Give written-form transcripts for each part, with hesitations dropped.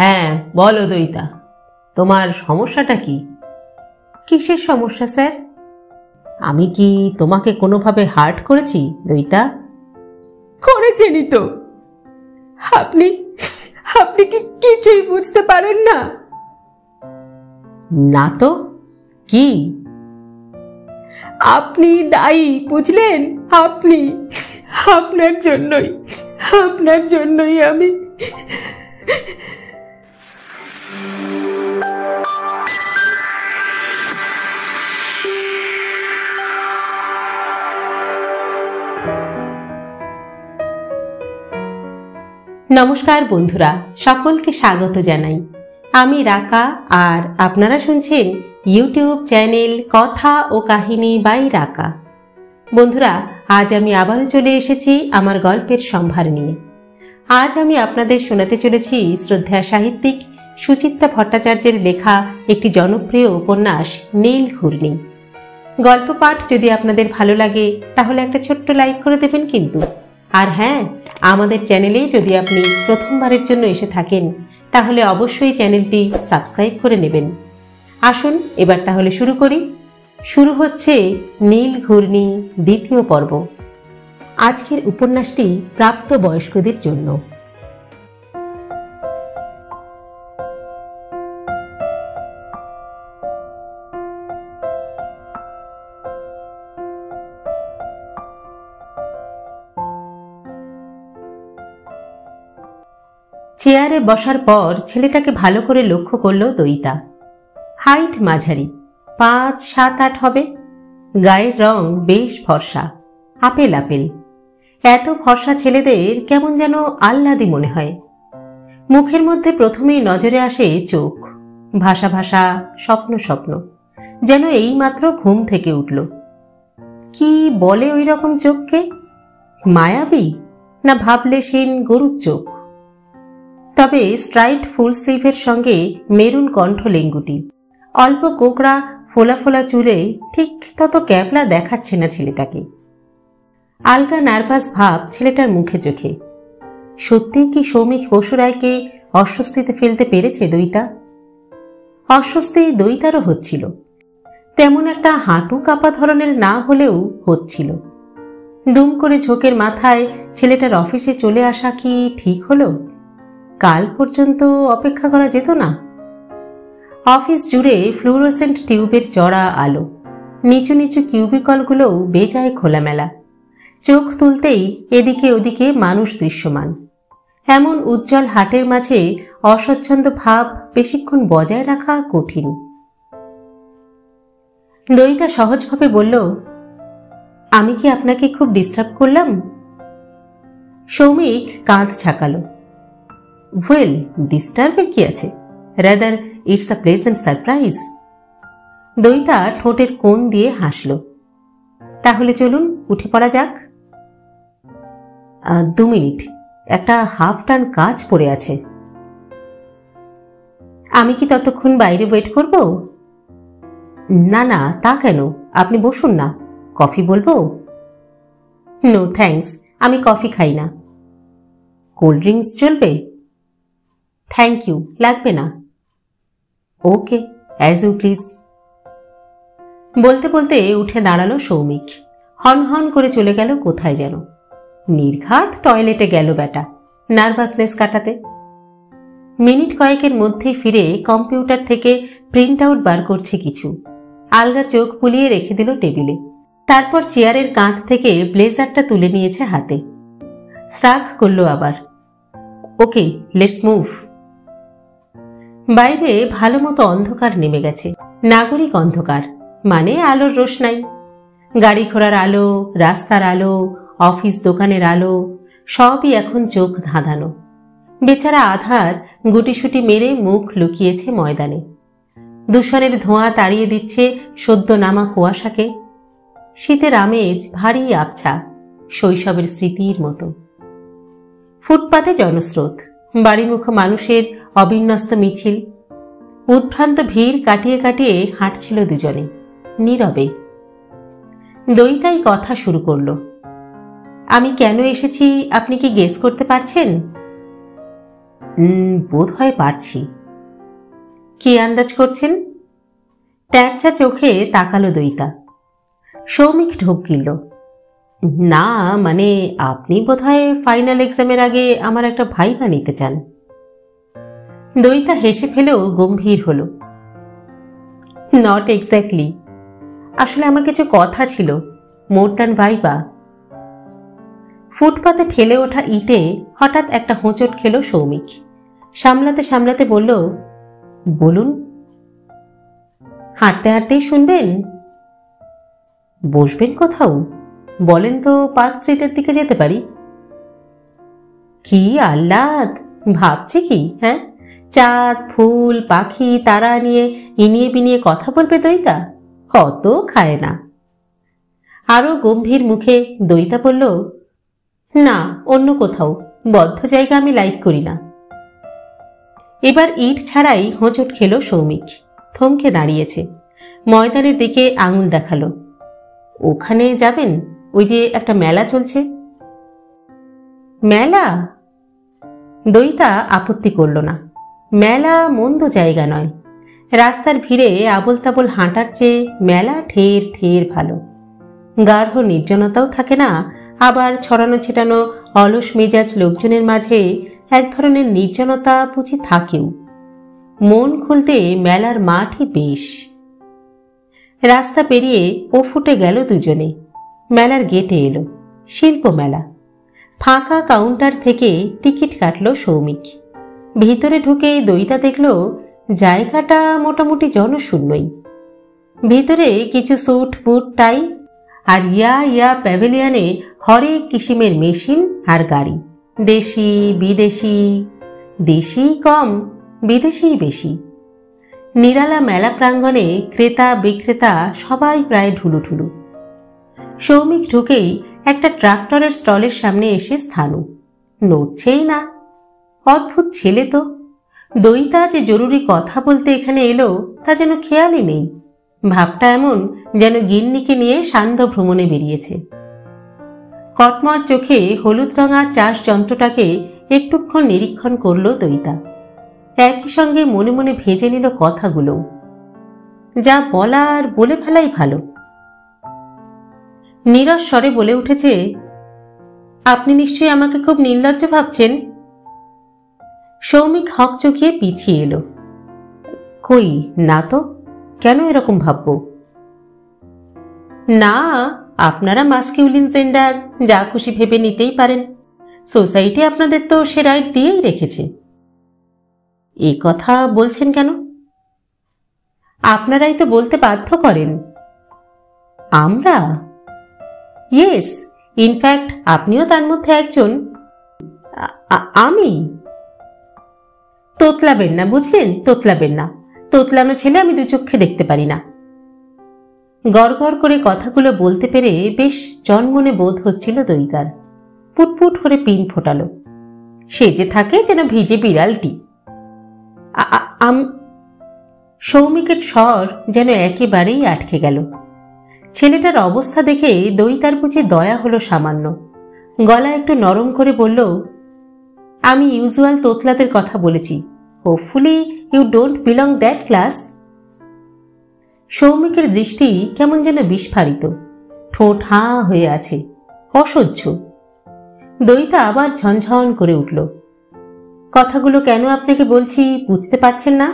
হ্যাঁ বলো দইতা, তোমার সমস্যাটা কি? কিসের সমস্যা স্যার? আমি কি তোমাকে কোনোভাবে হার্ট করেছি দইতা? করেছেনই তো। আপনি আপনি কি কিছুই বুঝতে পারেন না? না তো, কি? আপনি দায়ী, বুঝলেন? আপনার জন্যই আমি। নমস্কার বন্ধুরা, সকলকে স্বাগত জানাই। আমি রাকা, আর আপনারা শুনছেন ইউটিউব চ্যানেল কথা ও কাহিনী বাই রাকা। বন্ধুরা, আজ আমি আবারও চলে এসেছি আমার গল্পের সম্ভার নিয়ে। আজ আমি আপনাদের শোনাতে চলেছি শ্রদ্ধেয় সাহিত্যিক সুচিত্রা ভট্টাচার্যের লেখা একটি জনপ্রিয় উপন্যাস নীল ঘূর্ণি। গল্প পাঠ যদি আপনাদের ভালো লাগে তাহলে একটা ছোট্ট লাইক করে দেবেন কিন্তু। আর হ্যাঁ, আমাদের চ্যানেলে যদি আপনি প্রথমবারের জন্য এসে থাকেন তাহলে অবশ্যই চ্যানেলটি সাবস্ক্রাইব করে নেবেন। আসুন এবার তাহলে শুরু করি। শুরু হচ্ছে নীল ঘূর্ণি দ্বিতীয় পর্ব। আজকের উপন্যাসটি প্রাপ্তবয়স্কদের জন্য। চেয়ারে বসার পর ছেলেটাকে ভালো করে লক্ষ্য করল দইতা। হাইট মাঝারি, 5-7-8 হবে। গায়ের রং বেশ ফর্সা, আপেল আপেল। এত ফর্সা ছেলেদের কেমন যেন আহ্লাদি মনে হয়। মুখের মধ্যে প্রথমেই নজরে আসে চোখ, ভাসা ভাসা, স্বপ্ন স্বপ্ন, যেন এইমাত্র ঘুম থেকে উঠল। কি বলে ওই রকম চোখকে? মায়াবী না ভাবলেশীন গরুর চোখ? তবে স্ট্রাইট ফুল স্লিভের সঙ্গে মেরুন কণ্ঠ লেঙ্গুটি, অল্প কোকড়া ফোলা ফোলা চুলে ঠিক তত ক্যাবলা দেখাচ্ছে না ছেলেটাকে। আলগা নার্ভাস ভাব ছেলেটার মুখে চোখে। সত্যিই কি সৌমিক বসুরায়কে অস্বস্তিতে ফেলতে পেরেছে দইতা? অস্বস্তি দইতারও হচ্ছিল, তেমন একটা হাঁটু কাঁপা ধরনের না হলেও হচ্ছিল। দুম করে ঝোঁকের মাথায় ছেলেটার অফিসে চলে আসা কি ঠিক হলো? কাল পর্যন্ত অপেক্ষা করা যেত না? অফিস জুড়ে ফ্লুরোসেন্ট টিউবের চড়া আলো, নিচু নিচু কিউবিকলগুলোও বেজায় খোলামেলা। চোখ তুলতেই এদিকে ওদিকে মানুষ দৃশ্যমান। এমন উজ্জ্বল হাটের মাঝে অস্বচ্ছন্দ ভাব বেশিক্ষণ বজায় রাখা কঠিন। দইতা সহজভাবে বলল, আমি কি আপনাকে খুব ডিস্টার্ব করলাম? সৌমিক কাঁধ ছাকালো। ওয়েল, ডিস্টার্বের কি আছে? Rather it's a pleasant surprise. Doita ঠোঁটের কোণ দিয়ে হাসল। তাহলে চলুন উঠে পড়া যাক। 2 মিনিট, একটা হাফ টান কাজ পড়ে আছে। আমি কি ততক্ষণ বাইরে ওয়েট করব? না না, তা কেন, আপনি বসুন না। কফি বলবো? নো থ্যাঙ্কস, আমি কফি খাই না। কোল্ড ড্রিঙ্কস চলবে? থ্যাংক ইউ, লাগবে না। ওকে, অ্যাজ ইউ প্লিজ। বলতে বলতে উঠে দাঁড়ালো সৌমিক। হন হন করে চলে গেল কোথায় যেন। নির্ঘাত টয়লেটে গেল বেটা, নার্ভাসনেস কাটাতে। মিনিট কয়েকের মধ্যেই ফিরে কম্পিউটার থেকে প্রিন্ট আউট বার করছে কিছু। আলগা চোখ বুলিয়ে রেখে দিল টেবিলে। তারপর চেয়ারের কাঁধ থেকে ব্লেজারটা তুলে নিয়েছে হাতে। শ্রাগ করল আবার। ওকে, লেটস মুভ। বাইরে ভালো মতো অন্ধকার নেমে গেছে। নাগরিক অন্ধকার, মানে আলোর রোশনাই। গাড়ি ঘোড়ার আলো, রাস্তার আলো, অফিস দোকানের আলো, সবই এখন চোখ ধাঁধানো। বেচারা আধার গুটিসুটি মেরে মুখ লুকিয়েছে ময়দানে। দূষণের ধোঁয়া তাড়িয়ে দিচ্ছে সদ্য নামা কুয়াশাকে। শীতের আমেজ ভারী আবছা, শৈশবের স্মৃতির মতো। ফুটপাতে জনস্রোত, বাড়িমুখ মানুষের অবিন্যস্ত মিছিল। উদ্ভ্রান্ত ভিড় কাটিয়ে কাটিয়ে হাঁটছিল দুজনে, নীরবে। দইতাই কথা শুরু করল। আমি কেন এসেছি আপনি কি গেস করতে পারছেন? বোধ হয় পারছি। কি আন্দাজ করছেন? ট্যাঁচা চোখে তাকালো দইতা। সৌমিক ঢোক গিলল। না, মানে আপনি বোধহয় ফাইনাল এক্সামের আগে আমার একটা ভাইভা নিতে চান। দইতা হেসে ফেলেও গম্ভীর হলো। নট এক্স্যাক্টলি, আসলে আমার কিছু কথা ছিল, মোর দ্যান ভাইভা। ফুটপাতে ঠেলে ওঠা ইটে হঠাৎ একটা হোঁচট খেল সৌমিক। সামলাতে সামলাতে বলল, বলুন। হাঁটতে হাঁটতেই শুনবেন? বসবেন কোথাও? বলেন তো পার্ক স্ট্রিটের দিকে যেতে পারি। কি আহ্লাদ! ভাবছে কি? হ্যাঁ, চাঁদ, ফুল, পাখি, তারা নিয়ে ইনিয়ে বিনিয়ে কথা বলবে দইতা? অত খায় না। আরো গম্ভীর মুখে দইতা বলল, না, অন্য কোথাও, বদ্ধ জায়গা আমি লাইক করি না। এবার ইট ছাড়াই হোঁচট খেল সৌমিক। থমকে দাঁড়িয়েছে, ময়দানের দিকে আঙুল দেখালো। ওখানে যাবেন? ওই যে একটা মেলা চলছে। মেলা? দইতা আপত্তি করল না। মেলা মন্দ জায়গা নয়। রাস্তার ভিড়ে আবল তাবল হাঁটার চেয়ে মেলা ঠের ঠের ভালো। গাঢ় নির্জনতাও থাকে না, আবার ছড়ানো ছিটানো অলস মেজাজ লোকজনের মাঝে এক ধরনের নির্জনতা বুঝি থাকেও। মন খুলতে মেলার মাঠই বেশ। রাস্তা পেরিয়ে ও ফুটে গেল দুজনে। মেলার গেটে এলো। শিল্প মেলা। ফাঁকা কাউন্টার থেকে টিকিট কাটল সৌমিক। ভিতরে ঢুকে দইতা দেখল জায়গাটা মোটামুটি জনশূন্যই। ভিতরে কিছু স্যুট বুট টাই আর ইয়া প্যাভিলিয়নে হরেক কিসিমের মেশিন আর গাড়ি। দেশি বিদেশি, দেশি কম, বিদেশি বেশি। নিরালা মেলা প্রাঙ্গণে ক্রেতা বিক্রেতা সবাই প্রায় ঢুলুঢুলু। সৌমিক ঢুকেই একটা ট্রাক্টরের স্টলের সামনে এসে স্থানু। নড়ছেই না। অদ্ভুত ছেলে তো। দইতা যে জরুরি কথা বলতে এখানে এলো তা যেন খেয়ালই নেই। ভাবটা এমন যেন গিন্নিকে নিয়ে সান্ধ্য ভ্রমণে বেরিয়েছে। কটমর চোখে হলুদ রঙা চাষ যন্ত্রটাকে একটুক্ষণ নিরীক্ষণ করল দইতা। একই সঙ্গে মনে মনে ভেজে নিল কথাগুলো। যা বলার বলে ফেলাই ভালো। নীরস স্বরে বলে উঠেছে, আপনি নিশ্চয়ই আমাকে খুব নির্লজ্জ ভাবছেন। সৌমিক হকচকিয়ে পিছিয়ে এলো। কই না তো, কেন এরকম ভাবব? না, আপনারা মাস্কিউলিন জেন্ডার যা খুশি ভেবে নিতেই পারেন। সোসাইটি আপনাদের তো সে রাইট দিয়েই রেখেছে। এই কথা বলছেন কেন? আপনারাই তো বলতে বাধ্য করেন। আমরা? ইয়েস, ইনফ্যাক্ট আপনিও তার মধ্যে একজন। আমি? তোতলাবেন না, বুঝলেন? তোতলাবেন না। তোতলানো ছেলে আমি দু চোখে দেখতে পারি না। গড়গড় করে কথাগুলো বলতে পেরে বেশ জন্মনে বোধ হচ্ছিল দইতার। পুটপুট করে পিন ফোটালো। সে যে থাকে যেন ভিজে বিড়ালটি। সৌমিকের স্বর যেন একেবারেই আটকে গেল। ছেলেটার অবস্থা দেখে দইতার বুঝি দয়া হলো সামান্য। গলা একটু নরম করে বলল, আমি ইউজুয়াল তোতলাদের কথা বলেছি। Hopefully you don't belong that class. সৌমিকের দৃষ্টি কেমন যেন বিস্ফারিত। ঠোঁট হাঁ হয়ে আছে, অসহ্য। দইতা আবার ঝনঝন করে উঠল। কথাগুলো কেন আপনাকে বলছি বুঝতে পারছেন না?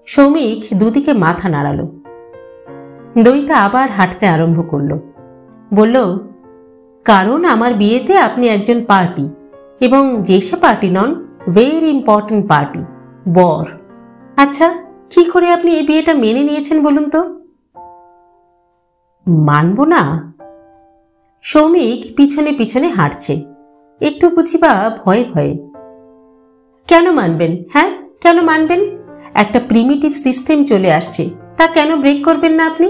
সৌমিক দুদিকে মাথা নাড়াল। দইতা আবার হাঁটতে আরম্ভ করল। বলল, কারণ আমার বিয়েতে আপনি একজন পার্টি, এবং যে সে পার্টি নন, ভেরি ইম্পর্টেন্ট পার্টি, বর। আচ্ছা, কি করে আপনি এই বিয়েটা মেনে নিয়েছেন বলুন তো? মানব না? সৌমিক পিছনে পিছনে হাঁটছে, একটু বুঝিবা ভয়ে ভয়ে। কেন মানবেন? হ্যাঁ, কেন মানবেন? একটা প্রিমিটিভ সিস্টেম চলে আসছে, তা কেন ব্রেক করবেন না আপনি?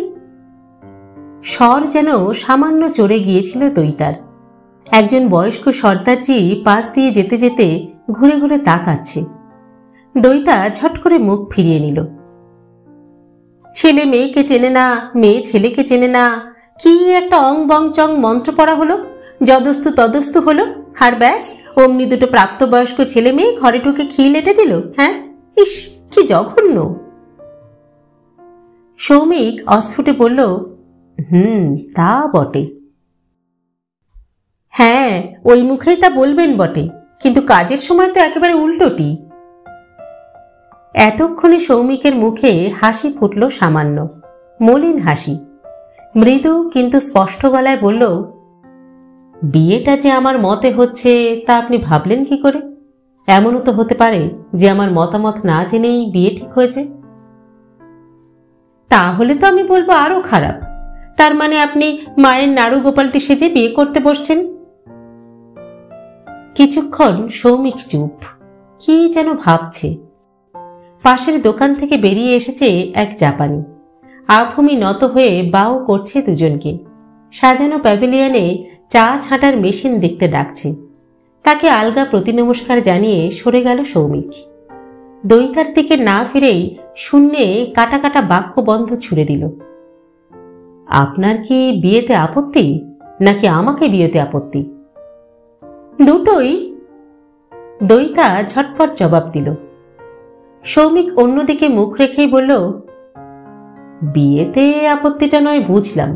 স্বর যেন সামান্য চড়ে গিয়েছিল দইতার। একজন বয়স্ক সর্দারজি পাশ দিয়ে যেতে যেতে ঘুরে ঘুরে তাকাচ্ছে। দইতা ঝট করে মুখ ফিরিয়ে নিল। ছেলে মেয়েকে চেনে না, মেয়ে ছেলেকে চেনে না, কি একটা অং বং চং মন্ত্র পড়া হলো, যদস্তু তদস্তু হলো, আর ব্যাস অমনি দুটো প্রাপ্তবয়স্ক ছেলে মেয়ে ঘরে ঢুকে খিল এঁটে দিল। হ্যাঁ, ইস কি জঘন্য। সৌমিক অস্ফুটে বলল, তা বটে। হ্যাঁ, ওই মুখেই তা বলবেন বটে, কিন্তু কাজের সময় তো একেবারে উল্টোটি। এতক্ষণে সৌমিকের মুখে হাসি ফুটল, সামান্য মলিন হাসি। মৃদু কিন্তু স্পষ্ট গলায় বলল, বিয়েটা যে আমার মতে হচ্ছে তা আপনি ভাবলেন কি করে? এমনও তো হতে পারে যে আমার মতামত না জেনেই বিয়ে ঠিক হয়েছে। তাহলে তো আমি বলবো আরো খারাপ। তার মানে আপনি মায়ের নাড়ু গোপালটি সেজে বিয়ে করতে বসছেন। কিছুক্ষণ সৌমিক চুপ, কি যেন ভাবছে। পাশের দোকান থেকে বেরিয়ে এসেছে এক জাপানি। আভূমি নত হয়ে বাও করছে দুজনকে। সাজানো প্যাভিলিয়নে চা ছাঁটার মেশিন দেখতে ডাকছে। তাকে আলগা প্রতিনমস্কার জানিয়ে সরে গেল সৌমিক। দইতার দিকে না ফিরেই শূন্যে কাটা কাটা বাক্য বন্ধ ছুড়ে দিল, আপনার কি বিয়েতে আপত্তি, নাকি আমাকে বিয়েতে আপত্তি? দুটোই। দইতা ঝটপট জবাব দিল। সৌমিক অন্যদিকে মুখ রেখেই বলল, বিয়েতে আপত্তিটা নয় বুঝলাম,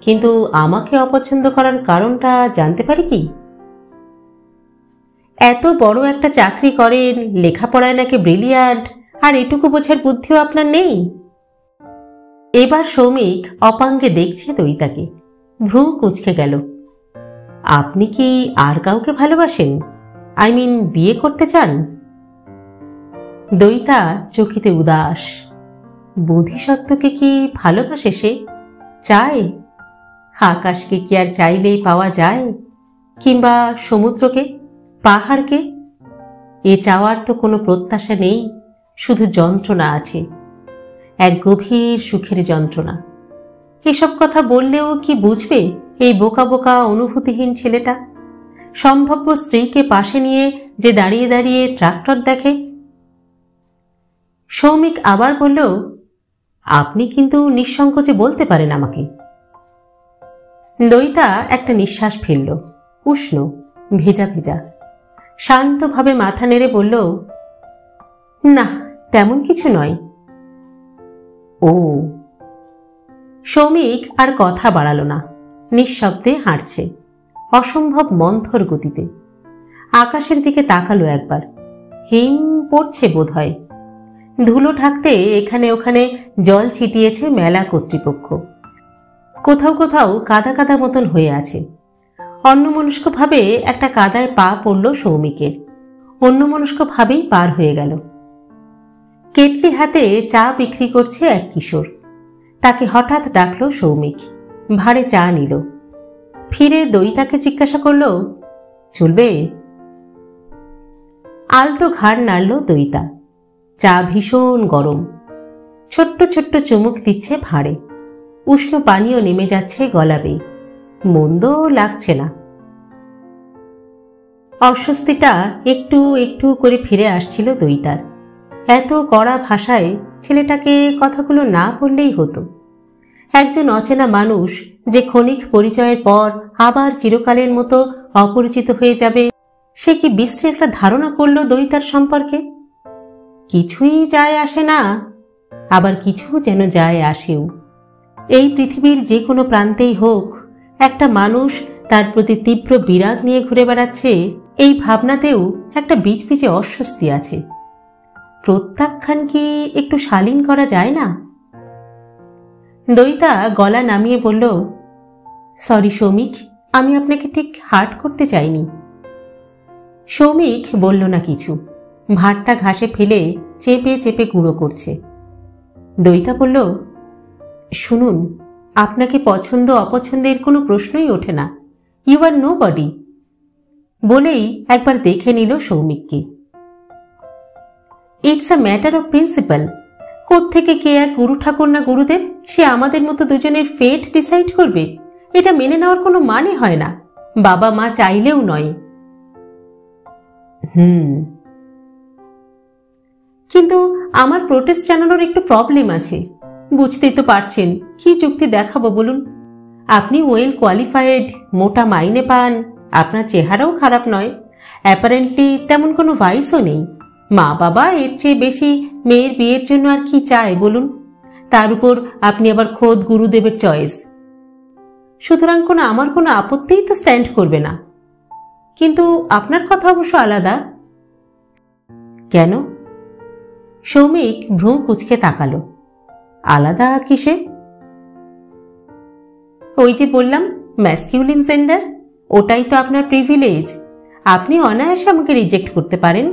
কিন্তু আমাকে অপছন্দ করার কারণটা জানতে পারি কি? এত বড় একটা চাকরি করেন, লেখাপড়ায় নাকি ব্রিলিয়ান্ট, আর এটুকু বোঝার বুদ্ধিও আপনার নেই? এবার সৌমিক অপাঙ্গে দেখছে দইতাকে। ভ্রু কুঁচকে গেল। আপনি কি আর কাউকে ভালোবাসেন? বিয়ে করতে চান? দইতা চকিতে উদাস। বোধিসত্ত্বকে কি ভালোবাসে সে? চায়? আকাশকে কি আর চাইলেই পাওয়া যায়? কিংবা সমুদ্রকে, পাহাড়কে? এ চাওয়ার তো কোনো প্রত্যাশা নেই, শুধু যন্ত্রণা আছে, এক গভীর সুখের যন্ত্রণা। এসব কথা বললেও কি বুঝবে এই বোকা বোকা অনুভূতিহীন ছেলেটা? সম্ভাব্য স্ত্রীকে পাশে নিয়ে যে দাঁড়িয়ে দাঁড়িয়ে ট্রাক্টর দেখে। সৌমিক আবার বলল, আপনি কিন্তু নিঃসংকোচে বলতে পারেন আমাকে। দইতা একটা নিঃশ্বাস ফেলল, উষ্ণ, ভেজা ভেজা। শান্তভাবে মাথা নেড়ে বলল, না, তেমন কিছু নয়। ও। সৌমিক আর কথা বাড়াল না, নিঃশব্দে হাঁটছে, অসম্ভব মন্থর গতিতে। আকাশের দিকে তাকালো একবার। হিম পড়ছে বোধহয়। ধুলো ঢাকতে এখানে ওখানে জল ছিটিয়েছে মেলা কর্তৃপক্ষ। কোথাও কোথাও কাদা কাদা মতন হয়ে আছে। অন্যমনস্কভাবে একটা কাদায় পা পড়ল সৌমিকের। অন্যমনস্কভাবেই পার হয়ে গেল। কেটলি হাতে চা বিক্রি করছে এক কিশোর। তাকে হঠাৎ ডাকলো সৌমিক। ভাঁড়ে চা নিল। ফিরে দইতাকে জিজ্ঞাসা করল, চলবে? আলতো ঘাড় নাড়ল দইতা। চা ভীষণ গরম। ছোট্ট ছোট্ট চুমুক দিচ্ছে ভাঁড়ে। উষ্ণ পানীয় নেমে যাচ্ছে গলা বেয়ে। মন্দ লাগছে না। অস্বস্তিটা একটু একটু করে ফিরে আসছিল দইতার। এত কড়া ভাষায় ছেলেটাকে কথাগুলো না বললেই হতো। একজন অচেনা মানুষ যে ক্ষণিক পরিচয়ের পর আবার চিরকালের মতো অপরিচিত হয়ে যাবে, সে কি বিশ্রী একটা ধারণা করল দইতার সম্পর্কে? কিছুই যায় আসে না, আবার কিছু যেন যায় আসেও। এই পৃথিবীর যে কোনো প্রান্তেই হোক, একটা মানুষ তার প্রতি তীব্র বিরাগ নিয়ে ঘুরে বেড়াচ্ছে, এই ভাবনাতেও একটা বিচবিচে অস্বস্তি আছে। প্রত্যাখ্যান কি একটু শালীন করা যায় না? দইতা গলা নামিয়ে বলল, সরি সৌমিক, আমি আপনাকে ঠিক হার্ট করতে চাইনি। সৌমিক বলল না কিছু। ভাতটা ঘাসে ফেলে চেপে চেপে গুঁড়ো করছে। দইতা বলল, শুনুন, আপনাকে পছন্দ অপছন্দের কোনো প্রশ্নই ওঠে না। You are nobody. বলেই একবার দেখে নিল সৌমিককে। It's a matter of principle. কোত্থেকে কে এক গুরু ঠাকুর না গুরুদেব, সে আমাদের মতো দুজনের ফেট ডিসাইড করবে? এটা মেনে নেওয়ার কোনো মানে হয় না, বাবা মা চাইলেও নয়। কিন্তু আমার প্রোটেস্ট জানানোর একটু প্রবলেম আছে। বুঝতেই তো পারছেন, কি যুক্তি দেখাবো বলুন? আপনি ওয়েল কোয়ালিফাইড, মোটা মাইনে পান, আপনার চেহারাও খারাপ নয়, অ্যাপারেন্টলি তেমন কোনো ভাইসও নেই। মা বাবা এর চেয়ে বেশি মেয়ের বিয়ের জন্য আর কি চায় বলুন? তার উপর আপনি আবার খোদ গুরুদেবের চয়েস, সুতরাং আমার কোনো আপত্তিই তো স্ট্যান্ড করবে না। কিন্তু আপনার কথা অবশ্য আলাদা। কেন? সৌমিক ভ্রু কুঁচকে তাকালো। আলাদা কিসে? ওই যে বললাম ম্যাসকিউলিন জেন্ডার, ওটাই তো আপনার প্রিভিলেজ। আপনি অনায়াসে আমাকে রিজেক্ট করতে পারেন।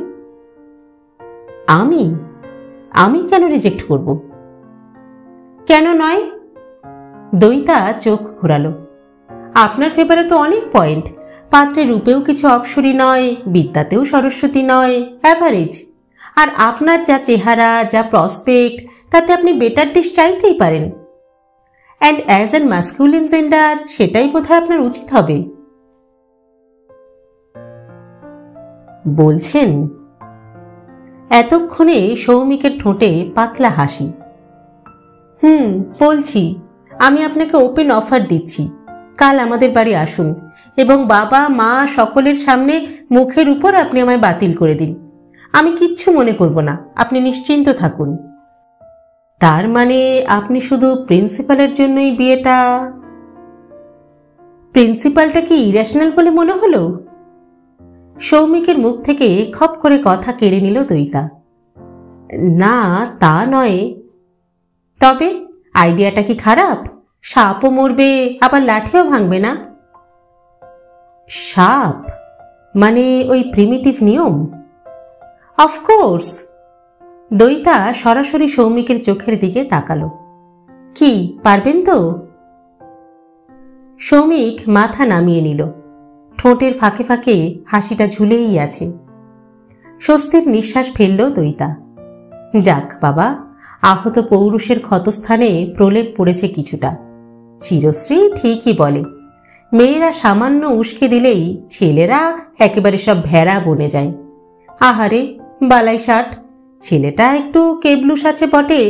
আমি আমি কেন রিজেক্ট করব? কেন নয়? দইতা চোখ ঘোরালো। আপনার ফেভারে তো অনেক পয়েন্ট। পাত্রের রূপেও কিছু অপসরী নয়, বিদ্যাতেও সরস্বতী নয়, অ্যাভারেজ। আর আপনার যা চেহারা, যা প্রসপেক্ট, তাতে আপনি বেটার ডিশ চাইতেই পারেন। And as an masculine gender সেটাই বোধহয় আপনার উচিত হবে। বলছেন? এতক্ষণে সৌমিকের ঠোঁটে পাতলা হাসি। বলছি। আমি আপনাকে ওপেন অফার দিচ্ছি, কাল আমাদের বাড়ি আসুন এবং বাবা মা সকলের সামনে মুখের উপর আপনি আমায় বাতিল করে দিন। আমি কিচ্ছু মনে করব না, আপনি নিশ্চিন্ত থাকুন। তার মানে আপনি শুধু প্রিন্সিপালের জন্যই বিয়েটা? প্রিন্সিপালটা কি ইরেশনাল বলে মনে হলো? সৌমিকের মুখ থেকে খপ করে কথা কেড়ে নিল দইতা। না, তা নয়। তবে আইডিয়াটা কি খারাপ? সাপও মরবে, আবার লাঠিও ভাঙবে না। সাপ মানে ওই প্রিমিটিভ নিয়ম? অফকোর্স। দইতা সরাসরি সৌমিকের চোখের দিকে তাকালো। কি পারবেন তো? সৌমিক মাথা নামিয়ে নিল। ঠোঁটের ফাঁকে ফাঁকে হাসিটা ঝুলেই আছে। স্বস্তির নিঃশ্বাস ফেলল দইতা। যাক বাবা, আহত পৌরুষের ক্ষতস্থানে প্রলেপ পড়েছে কিছুটা। চিরশ্রী ঠিকই বলে, মেয়েরা সামান্য উস্কে দিলেই ছেলেরা একেবারে সব ভেড়া বনে যায়। আহারে বালাই ষাট, ছেলেটা একটু কেবলুস আছে বটে,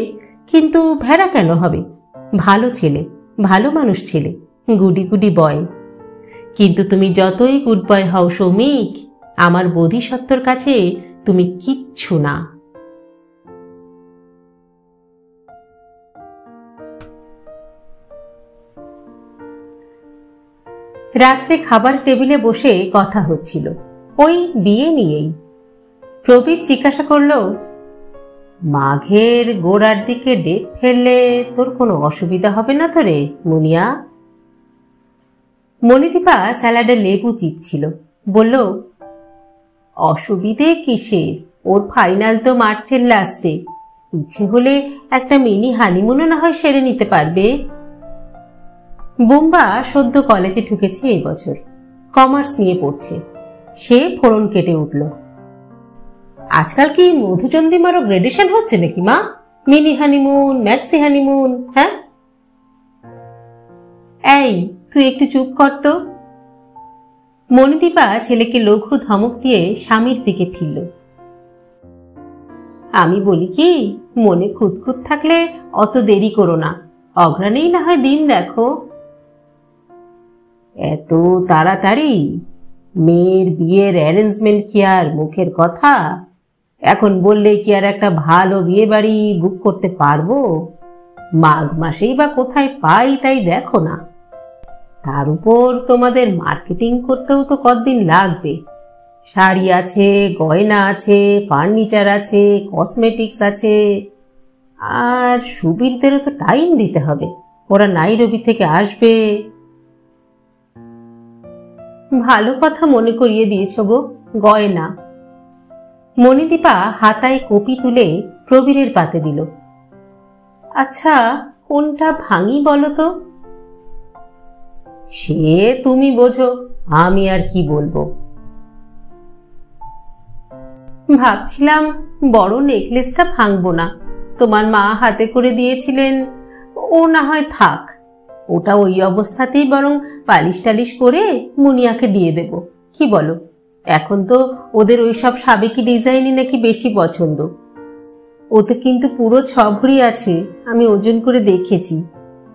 কিন্তু ভেড়া কেন হবে? ভালো ছেলে, ভালো মানুষ ছেলে, গুডি গুডি বয়। কিন্তু তুমি যতই গুড বয় হও সৌমিক, আমার বোধিসত্ত্বর কাছে তুমি কিচ্ছু না। রাত্রে খাবার টেবিলে বসে কথা হচ্ছিল ওই বিয়ে নিয়েই। প্রবীর জিজ্ঞাসা করল, মাঘের গোড়ার দিকে ডেট ফেললে তোর কোনো অসুবিধা হবে না তো রে মুনিয়া? মণিদীপা স্যালাডে লেবু চিপছিল, বলল, অসুবিধে কিসের? ওর ফাইনাল তো মার্চের লাস্টে। ইচ্ছে হলে একটা মিনি হানিমুনও না হয় সেরে নিতে পারবে। বুম্বা সদ্য কলেজে ঢুকেছে এই বছর, কমার্স নিয়ে পড়ছে। সে ফোড়ন কেটে উঠল। আজকাল কি মধুচন্দ্রিমারও গ্রেডেশন হচ্ছে নাকি মা? Mini honeymoon, maxi honeymoon? হ্যাঁ, এই তুই একটু চুপ কর তো। মণিদীপা ছেলেকে লঘু ধমক দিয়ে স্বামীর দিকে ফিরল। আমি বলি কি, মনে খুঁতখুত থাকলে অত দেরি করো না, অগ্রাণেই না হয় দিন দেখো। এত তাড়াতাড়ি? মেয়ের বিয়ের অ্যারেঞ্জমেন্ট কি আর মুখের কথা? এখন বললে কি আর একটা ভালো বিয়ে বাড়ি বুক করতে পারবো? মাঘ মাসেই বা কোথায় পাই তাই দেখো না। তার উপর তোমাদের মার্কেটিং করতেও তো কতদিন লাগবে। শাড়ি আছে, গয়না আছে, ফার্নিচার আছে, কসমেটিক্স আছে, আর সুবীরদেরও তো টাইম দিতে হবে, ওরা নাইরবি থেকে আসবে। ভালো কথা মনে করিয়ে দিয়েছ গো, গয়না। মণিদীপা হাতায় কপি তুলে প্রবীরের পাতে দিল। আচ্ছা কোনটা ভাঙি বলো তো? সে তুমি বোঝো, আমি আর কি বলবো। ভাবছিলাম বড় নেকলেসটা ভাঙবো না, তোমার মা হাতে করে দিয়েছিলেন, ও না হয় থাক। ওটা ওই অবস্থাতেই বরং পালিশ টালিশ করে মুনিয়াকে দিয়ে দেব, কি বলো? এখন তো ওদের ওই সব সাবেকি ডিজাইনই নাকি বেশি পছন্দ। ওতে কিন্তু পুরো 6 ভরি আছে, আমি ওজন করে দেখেছি।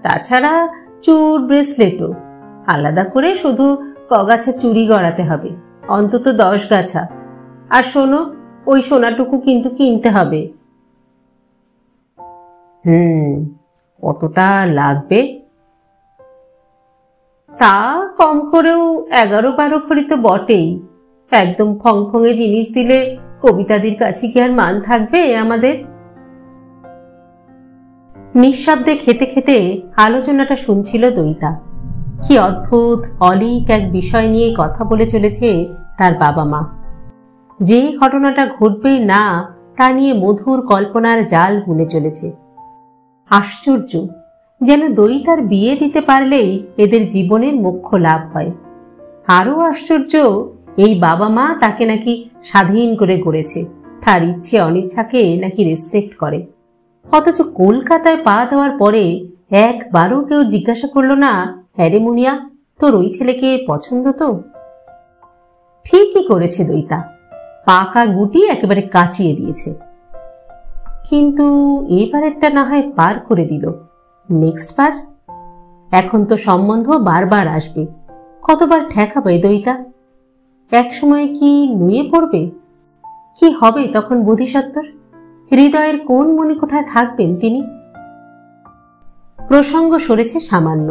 তাছাড়া চুর ব্রেসলেটও আলাদা করে শুধু কগাছা চুড়ি গড়াতে হবে, অন্তত 10 গাছা। আর শোনো, ওই সোনাটুকু কিন্তু কিনতে হবে। কতটা লাগবে? তা কম করেও 11-12 ভরি তো বটেই। একদম ফংফঙে জিনিস দিলে কবিতাদির কাছে কি আর মান থাকবে আমাদের? নিঃশব্দে খেতে খেতে আলোচনাটা শুনছিল দইতা। কি অদ্ভুত অলীক এক বিষয় নিয়ে কথা বলে চলেছে তার বাবা মা। যে ঘটনাটা ঘটবে না তা নিয়ে মধুর কল্পনার জাল বুনে চলেছে। আশ্চর্য, যেন দইতার বিয়ে দিতে পারলেই এদের জীবনের মোক্ষ লাভ হয়। আরও আশ্চর্য, এই বাবা মা তাকে নাকি স্বাধীন করে গড়েছে, তার ইচ্ছে অনিচ্ছাকে নাকি রেসপেক্ট করে। অথচ কলকাতায় পা দেওয়ার পরে একবারও কেউ জিজ্ঞাসা করলো না, হ্যাঁ রে মুনিয়া, তোর ওই ছেলেকে পছন্দ তো? ঠিকই করেছে দইতা, পাকা গুটি একেবারে কাচিয়ে দিয়েছে। কিন্তু এবারেরটা না হয় পার করে দিল, নেক্সট বার? এখন তো সম্বন্ধ বারবার আসবে, কতবার ঠেকাবে দইতা? এক সময় কি নুয়ে পড়বে? কি হবে তখন বোধিসত্ত্বর? হৃদয়ের কোন মণিকোঠায় থাকবেন তিনি? প্রসঙ্গ সরেছে সামান্য,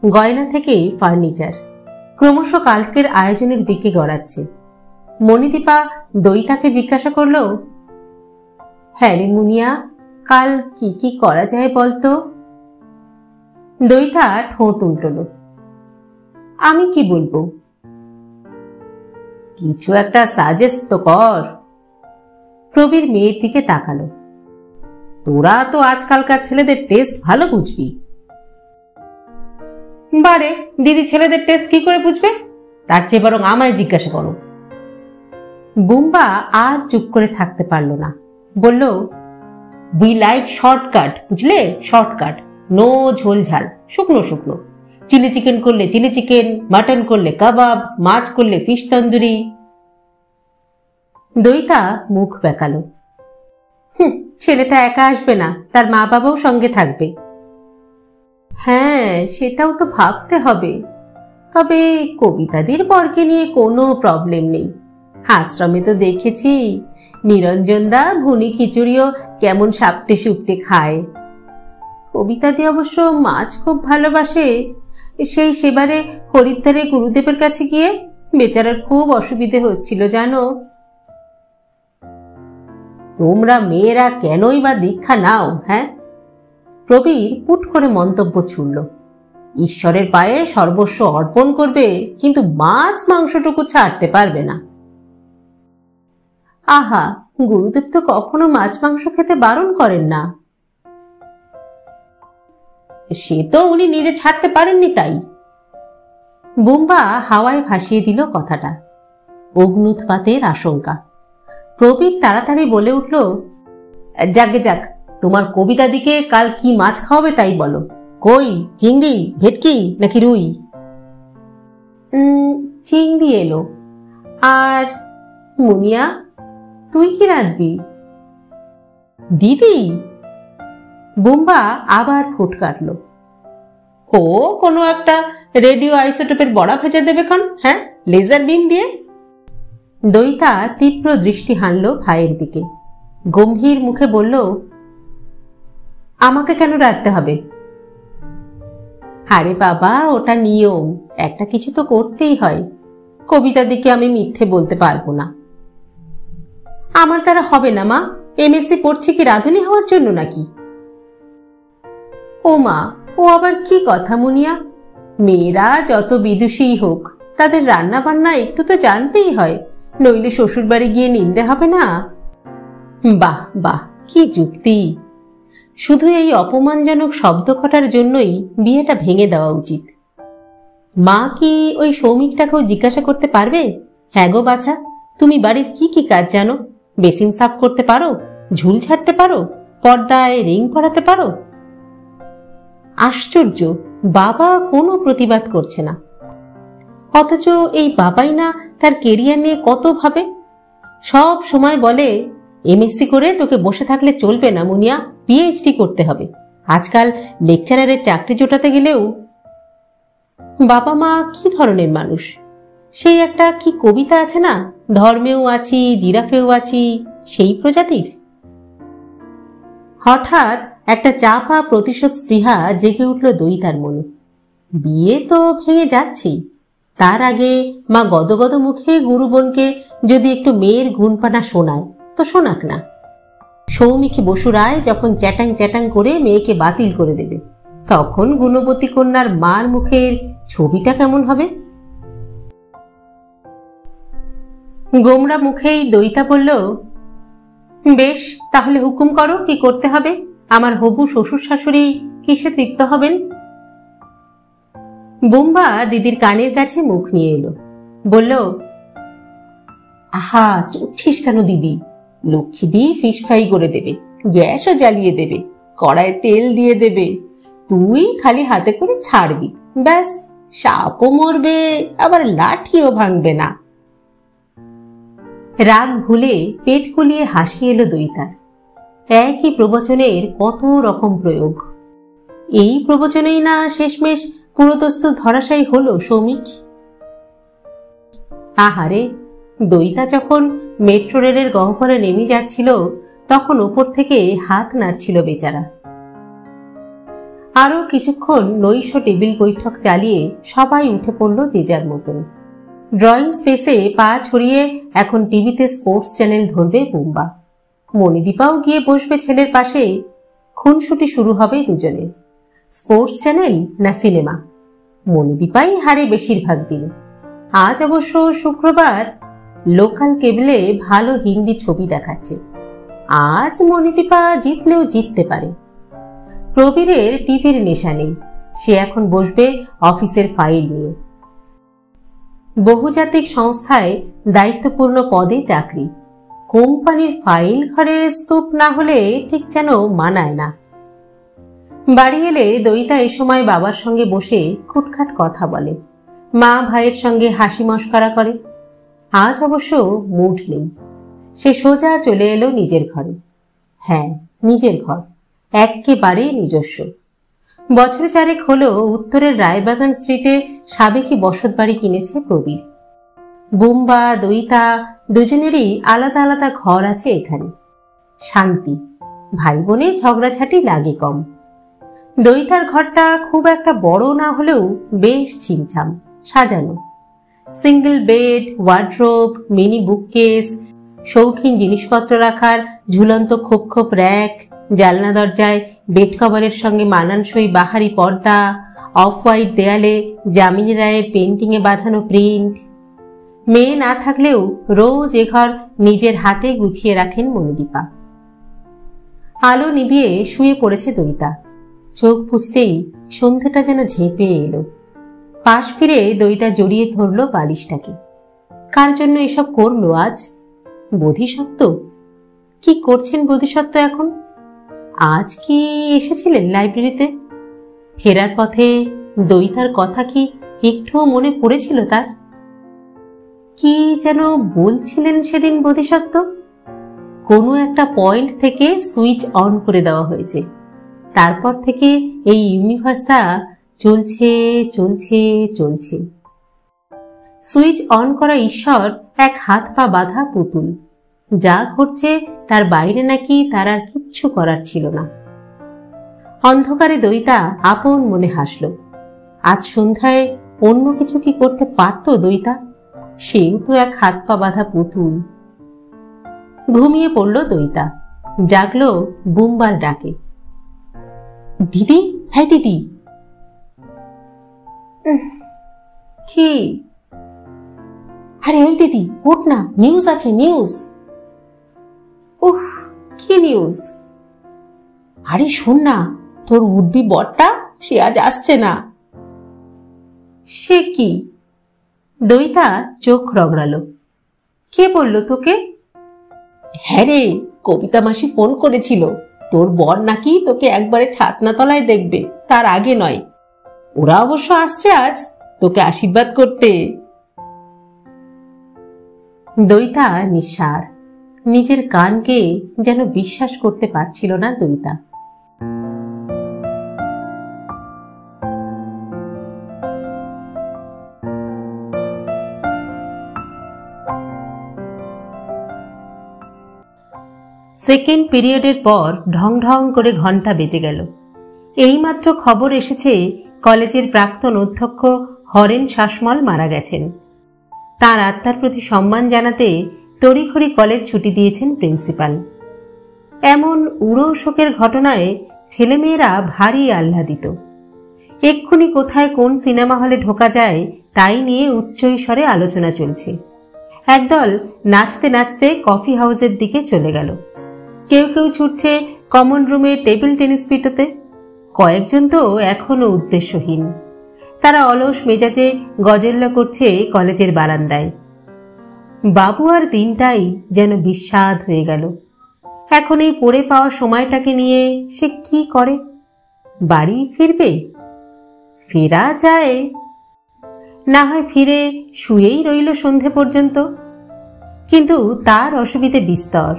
গয়না থেকে ফার্নিচার ক্রমশ কালকের আয়োজনের দিকে গড়াচ্ছে। মণিদীপা দইতাকে জিজ্ঞাসা করল, হ্যাঁ রে মুনিয়া, কাল কি কি করা যায় বলতো? দইতা ঠোঁট উল্টল, আমি কি বলবো? কিছু একটা সাজেস্ট তো কর। প্রবীর মেয়ের দিকে তাকালো, তোরা তো আজকালকার ছেলেদের টেস্ট ভালো বুঝবি। বারে, দিদি ছেলেদের টেস্ট কি করে বুঝবে? তার চেয়ে বরং আমায় জিজ্ঞাসা করো। বুম্বা আর চুপ করে থাকতে পারল না, বলল, উই লাইক শর্টকাট, বুঝলে? শর্টকাট, নো ঝোল ঝাল, শুকনো শুকনো। চিলি চিকেন করলে চিলি চিকেন, মাটন করলে কাবাব, মাছ করলে ফিশ তন্দুরি। দইতা মুখ বেঁকালো, ছেলেটা একা আসবে না, তার মা বাবাও সঙ্গে থাকবে। হ্যাঁ, সেটাও তো ভাবতে হবে। তবে কবিতাদির বরকে নিয়ে কোনো প্রবলেম নেই। আশ্রমে তো দেখেছি নিরঞ্জনদা ভুনি খিচুড়িও কেমন সাপটে সুপটে খায়। কবিতাদি অবশ্য মাছ খুব ভালোবাসে। সেই সেবারে হরিদ্বারে গুরুদেবের কাছে গিয়ে বেচারার খুব অসুবিধে হচ্ছিল জানো। তোমরা মেয়েরা কেনই বা দীক্ষা নাও? হ্যাঁ, প্রবীর পুট করে মন্তব্য ছুড়ল, ঈশ্বরের পায়ে সর্বস্ব অর্পণ করবে, কিন্তু মাছ মাংসটুকু ছাড়তে পারবে না। আহা, গুরুদেব তো কখনো মাছ মাংস খেতে বারণ করেন না। সে তো উনি নিজে ছাড়তে পারেননি তাই। বুম্বা হাওয়ায় ভাসিয়ে দিল কথাটা। অগ্নুৎপাতের আশঙ্কা। প্রবীর তাড়াতাড়ি বলে উঠল, যাকে যাক, তোমার কবিতা দিকে কাল কি মাছ খাওয়াবে তাই বলো। কই, চিংড়ি, ভেটকি নাকি রুই? চিংড়ি এলো। আর মুনিয়া, তুই কি রাঁধবি? দিদি? বুম্বা আবার ফুট কাটল। ও কোনো একটা রেডিও আইসোটোপের বড়া ভেজে দেবে খান, হ্যাঁ, লেজার বিম দিয়ে। দইতা তীব্র দৃষ্টি হানল ভাইয়ের দিকে, গম্ভীর মুখে বলল, আমাকে কেন রাখতে হবে? আরে বাবা, ওটা নিয়ম, একটা কিছু তো করতেই হয়। কবিতা দিকে আমি মিথ্যে বলতে পারবো না। আমার দ্বারা হবে না মা, এমএসসি পড়ছে কি রাঁধুনি হওয়ার জন্য নাকি? ও মা, ও আবার কি কথা মুনিয়া? মেয়েরা যত বিদুষী হোক, তাদের রান্না বান্না একটু তো জানতেই হয়, নইলে শ্বশুর বাড়ি গিয়ে নিন্দে হবে না। বাহ বাহ, কি যুক্তি! শুধু এই অপমানজনক শব্দ কটার জন্যই বিয়েটা ভেঙে দেওয়া উচিত। মা কি ওই সৌমিকটাকেও জিজ্ঞাসা করতে পারবে, হ্যাঁ গো বাছা, তুমি বাড়ির কি কি কাজ জানো? বেসিন সাফ করতে পারো? ঝুল ছাড়তে পারো? পর্দায় রিং পরাতে পারো? আশ্চর্য, বাবা কোনো প্রতিবাদ করছে না। অথচ এই বাবাই না তার কেরিয়ার নিয়ে কত ভাবে। সব সময় বলে, এমএসসি করে তোকে বসে থাকলে চলবে না মুনিয়া, পিএইচডি করতে হবে। আজকাল লেকচারারের চাকরি জোটাতে গেলেও। বাবা মা কি ধরনের মানুষ? সেই একটা কি কবিতা আছে না, ধর্মেও আছি জিরাফেও আছি, সেই প্রজাতির? হঠাৎ একটা চাপা প্রতিশোধ স্পৃহা জেগে উঠল দইতার মনে। বিয়ে তো ভেঙে যাচ্ছেই, তার আগে মা গদগদ মুখে গুরুবোনকে যদি একটু মেয়ের গুণপানা শোনায় তো শোনাক না। সৌমিখী বসু রায় যখন চ্যাটাং চ্যাটাং করে মেয়েকে বাতিল করে দেবে, তখন গুণবতী কন্যার মার মুখের ছবিটা কেমন হবে? গোমরা মুখেই দইতা বলল, বেশ, তাহলে হুকুম করো, কি করতে হবে? আমার হবু শ্বশুর শাশুড়ি কিসে তৃপ্ত হবেন? বুম্বা দিদির কানের কাছে মুখ নিয়ে এলো, বলল, আহা, চুটছিস কেন দিদি? লক্ষ্মীদি ফিশ ফ্রাই করে দেবে, গ্যাসও জ্বালিয়ে দেবে, কড়ায় তেল দিয়ে দেবে, তুই খালি হাতে করে ছাড়বি, ব্যাস। সাপও মরবে, আবার লাঠিও ভাঙবে না। রাগ ভুলে পেট ফুলিয়ে হাসি এলো দইতার। একই প্রবচনের কত রকম প্রয়োগ। এই প্রবচনেই না শেষমেশ পুরোদস্তুর ধরাশায়ী হলো সৌমিক। আহারে, দইতা যখন মেট্রো রেলের গহ্বরে নেমে যাচ্ছিল তখন ওপর থেকে হাত নাড়ছিল বেচারা। আরো কিছুক্ষণ নৈশ টেবিল বৈঠক চালিয়ে সবাই উঠে পড়ল যে যার মতন। ড্রয়িং স্পেসে পা ছড়িয়ে এখন টিভিতে স্পোর্টস চ্যানেল ধরবে বুম্বা। মণিদীপাও গিয়ে বসবে ছেলের পাশে। খুনসুটি শুরু হবে দুজনের। স্পোর্টস চ্যানেল না সিনেমা, মণিদীপাই হারে বেশিরভাগ দিন। আজ অবশ্য শুক্রবার, লোকাল কেবলে ভালো হিন্দি ছবি দেখাচ্ছে। আজ মণিদীপা জিতলেও জিততে পারে। প্রবীরের টিভির নেশা নেই, সে এখন বসবে অফিসের ফাইল নিয়ে। বহুজাতিক সংস্থায় দায়িত্বপূর্ণ পদে চাকরি। কোম্পানির ফাইল ঘরে স্তূপ না হলে ঠিক যেন মানায় না। বাড়ি এলে দইতা এ সময় বাবার সঙ্গে বসে খুটখাট কথা বলে, মা ভাইয়ের সঙ্গে হাসি মশকরা করে। আজ অবশ্য মুড নেই। সে সোজা চলে এলো নিজের ঘরে। হ্যাঁ, নিজের ঘর, এক্কেবারে নিজস্ব। বছর চারেক হলো উত্তরের রায়বাগান স্ট্রিটে সাবেকি বসত বাড়ি কিনেছে প্রবীর। বুম্বা দইতা দুজনেরই আলাদা আলাদা ঘর আছে এখানে। শান্তি, ভাই বোনে ঝগড়াঝাটি লাগে কম। দইতার ঘরটা খুব একটা বড় না হলেও বেশ ছিমছাম, সাজানো। Single bed, wardrobe, mini bookcase, শৌখিন জিনিসপত্র রাখার ঝুলন্ত খোপ খোপ র্যাক, জানলা দরজায় বেড কভারের সঙ্গে মানানসই বাহারি পর্দা, অফ হোয়াইট দেয়ালে যামিনী রায়ের পেন্টিংয়ে বাঁধানো প্রিন্ট। মেয়ে না থাকলেও রোজ এ ঘর নিজের হাতে গুছিয়ে রাখেন মণিদীপা। আলো নিভিয়ে শুয়ে পড়েছে দইতা। চোখ বুঝতেই সন্ধ্যাটা যেন ঝেঁপে এলো। পাশ ফিরে দইতা জড়িয়ে ধরল বালিশটাকে। কার জন্য এসব করলো আজ? বোধিসত্ত্ব? কি করছেন বোধিসত্ত্ব এখন? আজ কি এসেছিলেন লাইব্রেরিতে? ফেরার পথে দইতার কথা কি একটুও মনে পড়েছিল তার? কি যেন বলছিলেন সেদিন বোধিসত্ত্ব? কোনো একটা পয়েন্ট থেকে সুইচ অন করে দেওয়া হয়েছে, তারপর থেকে এই ইউনিভার্সটা চলছে চলছে চলছে। সুইচ অন করা ঈশ্বর এক হাত পা বাঁধা পুতুল। যা ঘটছে তার বাইরে নাকি তার আর কিচ্ছু করার ছিল না। অন্ধকারে দইতা আপন মনে হাসল। আজ সন্ধ্যায় অন্য কিছু কি করতে পারত দইতা? সেও তো এক হাত পা বাঁধা পুতুল। ঘুমিয়ে পড়ল দইতা। জাগলো বুম্বার ডাকে, দিদি, হ্যাঁ দিদি। কি? আরে এই দিদি, ওঠ না, নিউজ আছে, নিউজ। উফ, কি নিউজ? আরে শোন না, তোর উঠবি বরটা সে আজ আসছে না। সে কি? দইতা চোখ রগড়ালো। কে বলল তোকে? হ্যাঁ রে, কবিতা মাসি ফোন করেছিল। তোর বর নাকি তোকে একবারে ছাতনাতলায় দেখবে, তার আগে নয়। ওরা অবশ্য আসছে আজ তোকে আশীর্বাদ করতে। দইতা নিঃসাড়। নিজের কানকে যেন বিশ্বাস করতে পারছিল না দইতা। সেকেন্ড পিরিয়ডের পর ঢং ঢং করে ঘন্টা বেজে গেল। এইমাত্র খবর এসেছে কলেজের প্রাক্তন অধ্যক্ষ হরেন শাসমল মারা গেছেন। তাঁর আত্মার প্রতি সম্মান জানাতে তড়িঘড়ি কলেজ ছুটি দিয়েছেন প্রিন্সিপাল। এমন উড়ো শোকের ঘটনায় ছেলেমেয়েরা ভারী আহ্লাদিত। এক্ষুনি কোথায় কোন সিনেমা হলে ঢোকা যায় তাই নিয়ে উচ্চৈস্বরে আলোচনা চলছে। একদল নাচতে নাচতে কফি হাউসের দিকে চলে গেল। কেউ কেউ ছুটছে কমন রুমে টেবিল টেনিস পিটোতে। কয়েকজন তো এখনো উদ্দেশ্যহীন। তারা অলস মেজাজে গজল্লা করছে কলেজের বারান্দায়। বাবু আর দিনটাই যেন বিস্বাদ হয়ে গেল। এখন এই পড়ে পাওয়া সময়টাকে নিয়ে সে কি করে? বাড়ি ফিরবে? ফেরা যায়, না হয় ফিরে শুয়েই রইল সন্ধে পর্যন্ত। কিন্তু তার অসুবিধে বিস্তর।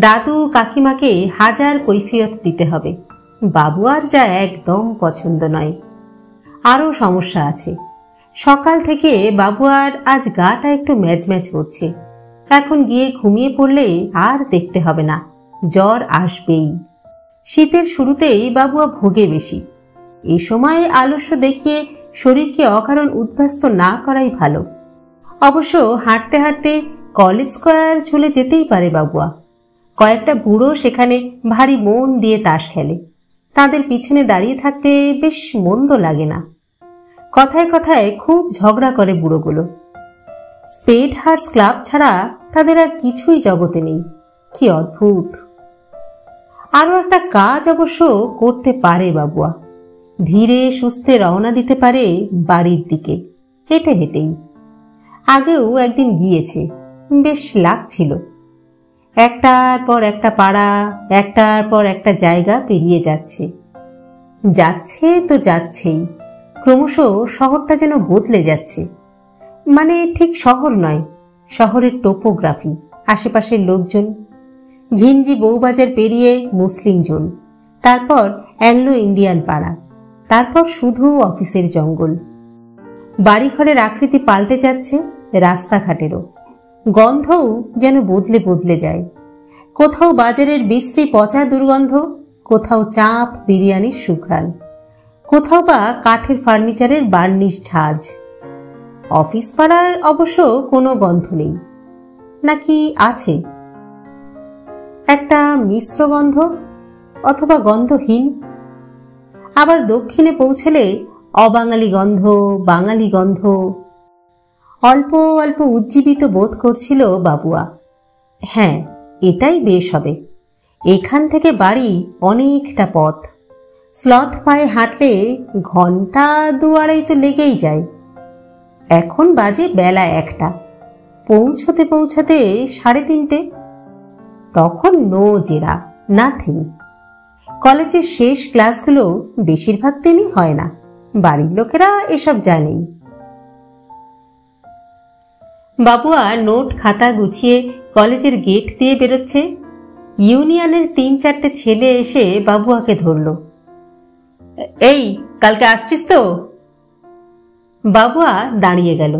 দাদু কাকিমাকে হাজার কৈফিয়ত দিতে হবে। বাবু আর যা একদম পছন্দ নয়। আরও সমস্যা আছে। সকাল থেকে বাবু আর আজ গাটা একটু ম্যাজম্যাজ করছে। এখন গিয়ে ঘুমিয়ে পড়লে আর দেখতে হবে না, জ্বর আসবেই। শীতের শুরুতেই বাবুয়া ভোগে বেশি। এই সময়ে আলস্য দেখিয়ে শরীরকে অকারণ উদ্বাস্ত না করাই ভালো। অবশ্য হাঁটতে হাঁটতে কলেজ স্কয়ার চলে যেতেই পারে বাবুয়া। কয়েকটা বুড়ো সেখানে ভারী মন দিয়ে তাস খেলে। তাদের পিছনে দাঁড়িয়ে থাকতে বেশ মন্দ লাগে না। কথায় কথায় খুব ঝগড়া করে বুড়োগুলো। স্পেড হার্স ক্লাব ছাড়া তাদের আর কিছুই জগতে নেই। কি অদ্ভুত! আরও একটা কাজ অবশ্য করতে পারে বাবুয়া। ধীরে সুস্থে রওনা দিতে পারে বাড়ির দিকে, হেঁটে হেঁটেই। আগেও একদিন গিয়েছে, বেশ লাগছিল। একটার পর একটা পাড়া, একটার পর একটা জায়গা পেরিয়ে যাচ্ছে। যাচ্ছে তো যাচ্ছেই। ক্রমশ শহরটা যেন বদলে যাচ্ছে। মানে ঠিক শহর নয়, শহরের টোপোগ্রাফি, আশেপাশের লোকজন। ঘিঞ্জি বউবাজার পেরিয়ে মুসলিম জোন, তারপর অ্যাংলো ইন্ডিয়ান পাড়া, তারপর শুধু অফিসের জঙ্গল। বাড়িঘরের আকৃতি পাল্টে যাচ্ছে, রাস্তাঘাটেরও গন্ধও যেন বদলে বদলে যায়। কোথাও বাজারের বিশ্রী পচা দুর্গন্ধ, কোথাও চাপ বিরিয়ানির সুঘ্রাণ, কোথাও বা কাঠের ফার্নিচারের বার্নিশ ঝাঁজ। অফিস পাড়ার অবশ্য কোনো গন্ধ নেই, নাকি আছে? একটা মিশ্র গন্ধ, অথবা গন্ধহীন। আবার দক্ষিণে পৌঁছলে অবাঙালি গন্ধ, বাঙালি গন্ধ। অল্প অল্প উজ্জীবিত বোধ করছিল বাবুয়া। হ্যাঁ, এটাই বেশ হবে। এখান থেকে বাড়ি অনেকটা পথ। স্লথ পায়ে হাঁটলে ঘন্টা 2-2.5 তো লেগেই যায়। এখন বাজে বেলা 1টা, পৌঁছতে পৌঁছতে 3:30। তখন নো জেরা, নাথিং। কলেজের শেষ ক্লাসগুলো বেশিরভাগ দিনই হয় না। বাড়ির লোকেরা এসব জানেই। বাবুয়া নোট খাতা গুছিয়ে কলেজের গেট দিয়ে বেরোচ্ছে। ইউনিয়নের 3-4টে ছেলে এসে বাবুয়াকে ধরল। এই, কালকে আসছিস তো? বাবুয়া দাঁড়িয়ে গেল।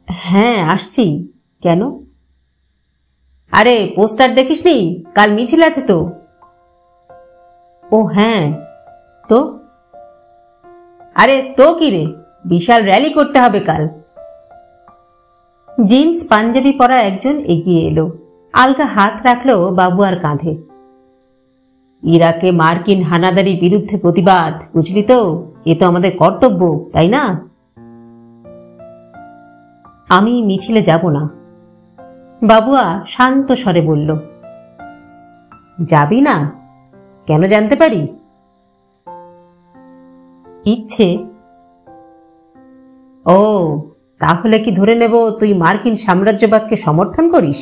হ্যাঁ, আসছি। কেন? আরে, পোস্টার দেখিসনি? কাল মিছিল আছে তো। ও হ্যাঁ, তো? আরে তো কি রে, বিশাল র্যালি করতে হবে কাল। জিন্স পাঞ্জাবি পরা একজন এগিয়ে এলো, আলগা হাত রাখলো বাবুয়ার কাঁধে। ইরাকে মার্কিন হানাদারির বিরুদ্ধে প্রতিবাদ, বুঝলি তো? এ তো আমাদের কর্তব্য, তাই না? আমি মিছিলে যাব না, বাবুয়া শান্ত স্বরে বলল। যাবি না? কেন জানতে পারি? ইচ্ছে। ও, তাহলে কি ধরে নেব তুই মার্কিন সাম্রাজ্যবাদকে সমর্থন করিস?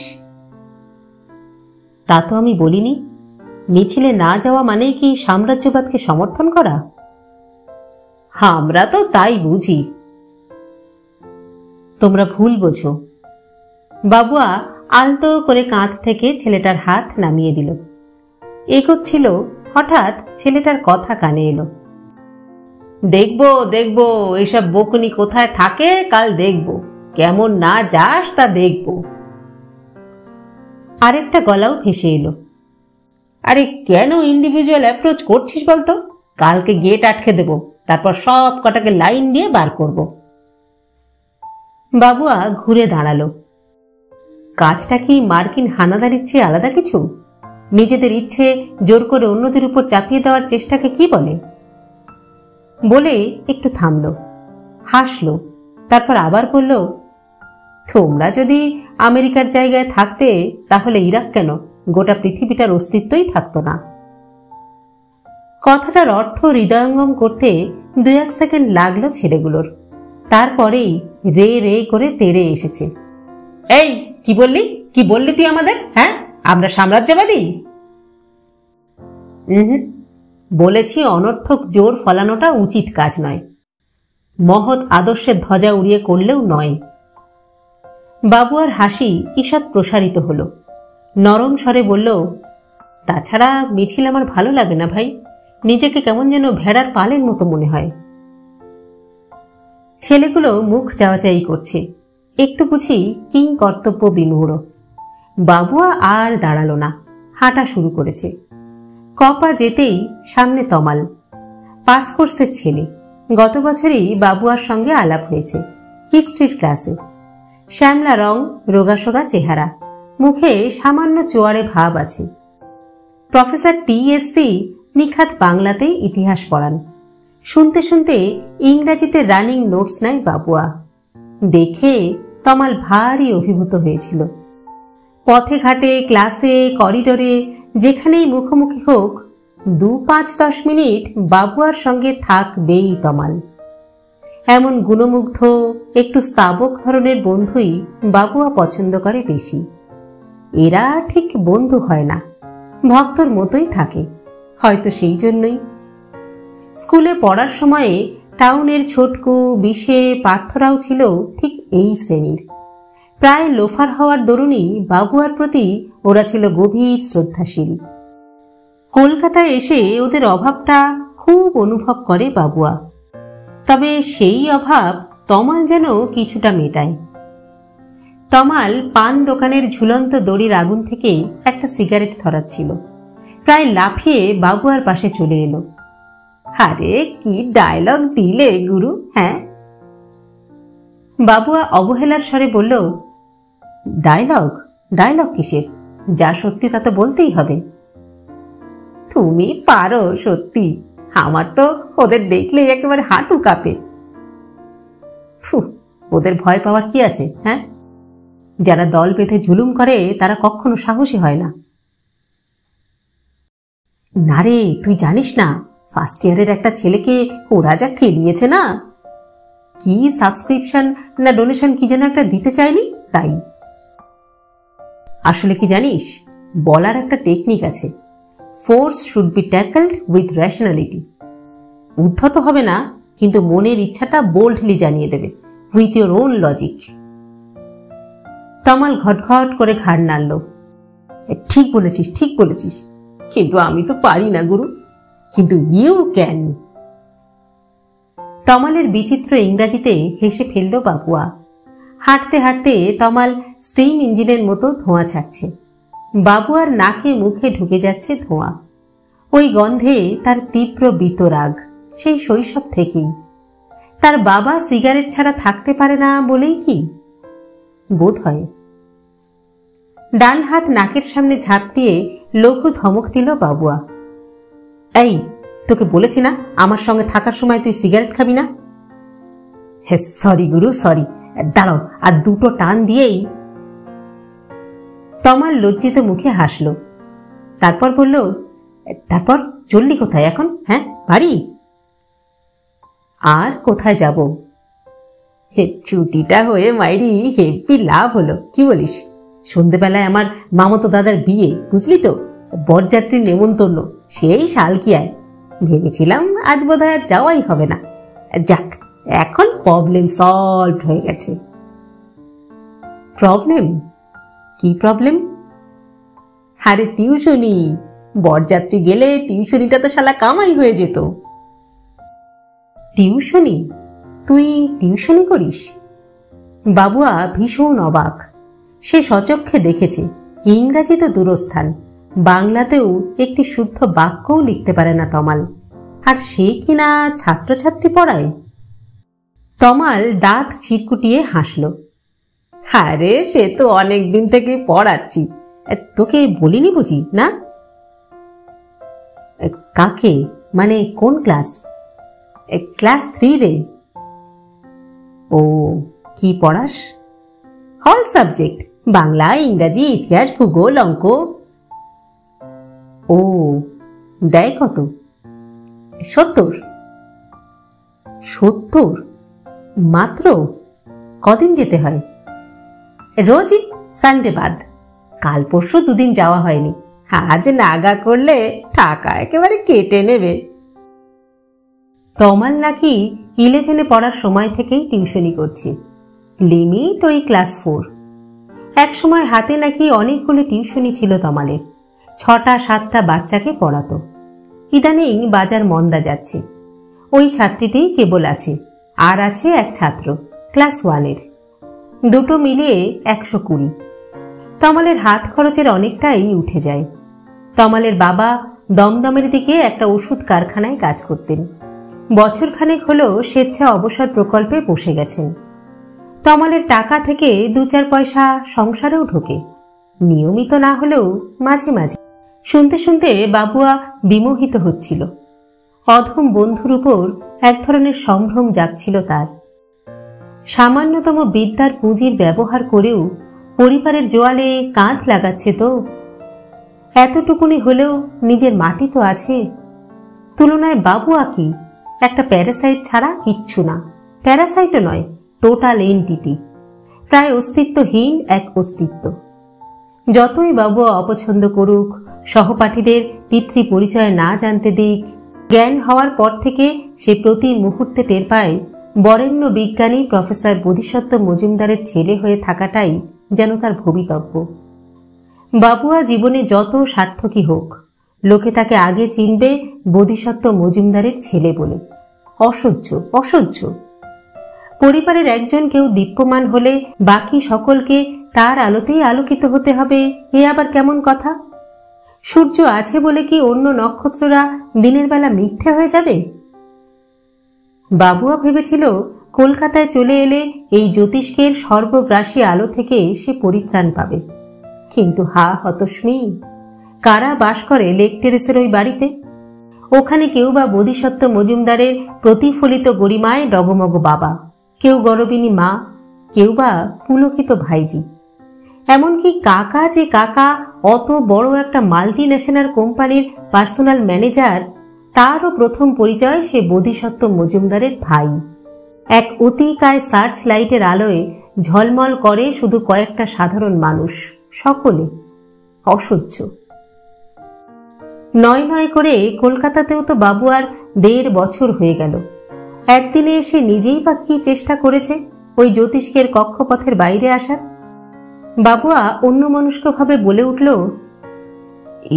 তা তো আমি বলিনি। মিছিলে না যাওয়া মানেই কি সাম্রাজ্যবাদকে সমর্থন করা? আমরা তো তাই বুঝি। তোমরা ভুল বোঝো। বাবুয়া আলতো করে কাঁধ থেকে ছেলেটার হাত নামিয়ে দিল। এগোচ্ছিল, হঠাৎ ছেলেটার কথা কানে এলো। দেখবো দেখবো এসব বকুনি কোথায় থাকে, কাল দেখবো। কেমন না যাস তা দেখবো। আরেকটা গলাও ভেসে এলো, আরে কেন ইন্ডিভিজুয়াল অ্যাপ্রোচ করছিস বলতো? কালকে গেট আটকে দেব, তারপর সব কটাকে লাইন দিয়ে বার করব। বাবুয়া ঘুরে দাঁড়ালো। কাজটা কি মার্কিন হানাদারির চেয়ে আলাদা কিছু? নিজেদের ইচ্ছে জোর করে অন্যদের উপর চাপিয়ে দেওয়ার চেষ্টাকে কি বলে? বলে একটু থামল, হাসলো, তারপর আবার বলল, তোমরা যদি আমেরিকার জায়গায় থাকতে তাহলে ইরাক কেন, গোটা পৃথিবীটার অস্তিত্বই থাকতো না। কথাটার অর্থ হৃদয়ঙ্গম করতে 2-1 সেকেন্ড লাগলো ছেলেগুলোর, তারপরেই রে রে করে তেড়ে এসেছে। এই কি বললি, কি বললি তুই আমাদের? হ্যাঁ, আমরা সাম্রাজ্যবাদী? বলেছি অনর্থক জোর ফলানোটা উচিত কাজ নয়, মহৎ আদর্শের ধ্বজা উড়িয়ে করলেও নয়। বাবুয়ার হাসি ঈষৎ প্রসারিত হলো, নরম স্বরে বলল, তাছাড়া মিছিল আমার ভালো লাগে না ভাই, নিজেকে কেমন যেন ভেড়ার পালের মতো মনে হয়। ছেলেগুলো মুখ চাওয়াচাই করছে, একটু বুঝি কিং কর্তব্য বিমূঢ়। বাবুয়া আর দাঁড়ালো না, হাঁটা শুরু করেছে। কপা যেতেই সামনে তমাল, পাস কোর্সের ছেলে। গত বছরই বাবুয়ার সঙ্গে আলাপ হয়েছে হিস্ট্রির ক্লাসে। শ্যামলা রং, রোগাসোগা চেহারা, মুখে সামান্য চোয়ারে ভাব আছে। প্রফেসর টিএসসি নিখাত বাংলাতেই ইতিহাস পড়ান। শুনতে শুনতে ইংরাজিতে রানিং নোটস নেয় বাবুয়া। দেখে তমাল ভারী অভিভূত হয়েছিল। পথে ঘাটে, ক্লাসে, করিডোরে, যেখানেই মুখোমুখি হোক 2-5-10 মিনিট বাবুয়ার সঙ্গে থাকবেই তমাল। এমন গুণমুগ্ধ, একটু স্তাবক ধরনের বন্ধুই বাবুয়া পছন্দ করে বেশি। এরা ঠিক বন্ধু হয় না, ভক্তর মতোই থাকে, হয়তো সেই জন্যই। স্কুলে পড়ার সময়ে টাউনের ছোটকু, বিশে, পার্থরাও ছিল ঠিক এই শ্রেণীর। প্রায় লোফার হওয়ার দরুনই বাবুয়ার প্রতি ওরা ছিল গভীর শ্রদ্ধাশীল। কলকাতায় এসে ওদের অভাবটা খুব অনুভব করে বাবুয়া, তবে সেই অভাব তমাল যেন কিছুটা মেটায়। তমাল পান দোকানের ঝুলন্ত দড়ির আগুন থেকে একটা সিগারেট ধরাচ্ছিল, প্রায় লাফিয়ে বাবুয়ার পাশে চলে এলো। আরে কি ডায়লগ দিলে গুরু, হ্যাঁ? বাবুয়া অবহেলার স্বরে বলল, ডায়লগ? ডায়লগ কিসের? যা সত্যি তা তো বলতেই হবে। তুমি পারো সত্যি, আমার তো ওদের দেখলেই একেবারে হাঁটু কাঁপে। ওদের ভয় পাওয়ার কি আছে? হ্যাঁ, যারা দল বেঁধে জুলুম করে তারা কখনো সাহসী হয় না। না রে, তুই জানিস না, ফার্স্ট ইয়ারের একটা ছেলেকে ওরা যা খেলিয়েছে না, কি সাবস্ক্রিপশন না ডোনেশন কি যেন একটা দিতে চায়নি, তাই। আসলে কি জানিস, বলার একটা টেকনিক আছে, force should be tackled with rationality. উদ্ধত হবে না, কিন্তু মনের ইচ্ছাটা বোল্ডলি জানিয়ে দেবে, with your own logic. Tamal ঘটঘট করে ঘাড় নাড়ল। ঠিক বলেছিস, ঠিক বলেছিস, কিন্তু আমি তো পারি না গুরু। কিন্তু ইউ ক্যান। তমালের বিচিত্র ইংরাজিতে হেসে ফেলল বাবুয়া। হাঁটতে হাঁটতে তমাল স্টিম ইঞ্জিনের মতো ধোঁয়া ছাড়ছে। বাবুয়ার নাকে মুখে ঢুকে যাচ্ছে ধোঁয়া। ওই গন্ধে তার তীব্র বিতরাগ, সেই শৈশব থেকেই। তার বাবা সিগারেট ছাড়া থাকতে পারে না বলেই কি বোধ হয়। ডান হাত নাকের সামনে ঝাপটিয়ে লঘু ধমক দিল বাবুয়া। এই, তোকে বলেছি না আমার সঙ্গে থাকার সময় তুই সিগারেট খাবি না? হে সরি গুরু, সরি। দাঁড়াও, আর দুটো টান দিয়েই। তমাল লজ্জিত মুখে হাসল, তারপর বলল, তারপর চললি কোথায় এখন? হ্যাঁ, বাড়ি? আর কোথায় যাব? ছুটিটা হয়ে মাইরি হেব্বি লাভ হলো, কি বলিস? সন্ধেবেলায় আমার মামতো দাদার বিয়ে, বুঝলি তো, বরযাত্রীর নেমন্তন্ন, সেই শালকিয়ায়। ভেবেছিলাম আজ বোধহয় আর যাওয়াই হবে না। যাক, এখন প্রবলেম সলভড হয়ে গেছে। প্রবলেম? কি প্রবলেম? আরে টিউশনি। বরযাত্রী গেলে টিউশনিটা তো শালা কামাই হয়ে যেত। টিউশনি? তুই টিউশনি করিস? বাবুয়া ভীষণ অবাক। সে সচক্ষে দেখেছে ইংরাজি তো দূরস্থান, বাংলাতেও একটি শুদ্ধ বাক্যও লিখতে পারে না তমাল, আর সে কিনা ছাত্রছাত্রী পড়ায়। তমাল দাঁত চিরকুটিয়ে হাসল। আরে সে তো অনেক দিন থেকে পড়াচ্ছি, তোকে বলিনি বুঝি না? কাকে, মানে কোন ক্লাস? ক্লাস 3 রে। ও, কি পড়াস? অল সাবজেক্ট, বাংলা, ইংরাজি, ইতিহাস, ভূগোল, অঙ্ক। ও, দেয় কত? 70। 70 মাত্র? কদিন যেতে হয়? রোজই, সানডে বাদ। কাল পরশু 2 দিন যাওয়া হয়নি, আজ নাগা করলে টাকা একেবারে কেটে নেবে। তমাল নাকি 11 পড়ার সময় থেকেই টিউশনি করছে, লিমিট ওই ক্লাস 4। এক সময় হাতে নাকি অনেকগুলো টিউশনি ছিল তমালের, 6টা-7টা বাচ্চাকে পড়াতো। ইদানিং বাজার মন্দা যাচ্ছে, ওই ছাত্রীটিই কেবল আছে, আর আছে এক ছাত্র ক্লাস 1-এর। দুটো মিলিয়ে 120। তমালের হাত খরচের অনেকটাই উঠে যায়। তমালের বাবা দমদমের দিকে একটা ওষুধ কারখানায় কাজ করতেন, বছরখানেক হলো স্বেচ্ছা অবসর প্রকল্পে বসে গেছেন। তমালের টাকা থেকে 2-4 পয়সা সংসারেও ঢোকে, নিয়মিত না হলেও মাঝে মাঝে। শুনতে শুনতে বাবুয়া বিমোহিত হচ্ছিল। অধম বন্ধুর উপর এক ধরনের সম্ভ্রম জাগছিল তার। সামান্যতম বিদ্যার পুঁজির ব্যবহার করেও পরিবারের জোয়ালে কাঁধ লাগাচ্ছে তো। এতটুকুনি হলেও নিজের মাটি তো আছে। তুলনায় বাবুয়া কি, একটা প্যারাসাইট ছাড়া কিচ্ছু না। প্যারাসাইটও নয়, টোটাল এন্টিটি, প্রায় অস্তিত্বহীন এক অস্তিত্ব। যতই বাবুয়া অপছন্দ করুক, সহপাঠীদের পিতৃ পরিচয় না জানতে দিক, জ্ঞান হওয়ার পর থেকে সে প্রতি মুহূর্তে টের পায় বরেণ্য বিজ্ঞানী প্রফেসর বোধিসত্ত্ব মজুমদারের ছেলে হয়ে থাকাটাই যেন তার ভবিতব্য। বাবুয়া জীবনে যত সার্থকই হোক, লোকে তাকে আগে চিনবে বোধিসত্ত্ব মজুমদারের ছেলে বলে। অসহ্য, অসহ্য। পরিবারের একজন কেউ দীপ্যমান হলে বাকি সকলকে তার আলোতেই আলোকিত হতে হবে, এ আবার কেমন কথা? সূর্য আছে বলে কি অন্য নক্ষত্ররা দিনের বেলা মিথ্যে হয়ে যাবে? বাবুয়া ভেবেছিল কলকাতায় চলে এলে এই জ্যোতিষ্কের সর্বগ্রাসী আলো থেকে সে পরিত্রাণ পাবে, কিন্তু হা হতস্মি, কারা বাস করে লেক টেরেসের ওই বাড়িতে? ওখানে কেউ বা বোধিসত্ত্ব মজুমদারের প্রতিফলিত গরিমায় ডগমগ বাবা, কেউ গরবিনী মা, কেউ বা পুলকিত ভাইজি। এমনকি কাকা যে কাকা, অত বড় একটা মাল্টি ন্যাশনাল কোম্পানির পার্সোনাল ম্যানেজার, তারও প্রথম পরিচয় সে বোধিসত্ত্ব মজুমদারের ভাই। এক অতিকায় সার্চ লাইটের আলোয় ঝলমল করে শুধু কয়েকটা সাধারণ মানুষ, সকলে। অসহ্য। নয় নয় করে কলকাতাতেও তো বাবুয়ার 1.5 বছর হয়ে গেল। একদিনে এসে নিজেই বা কি চেষ্টা করেছে ওই জ্যোতিষ্কের কক্ষপথের বাইরে আসার? বাবুয়া অন্যমনস্কভাবে বলে উঠল,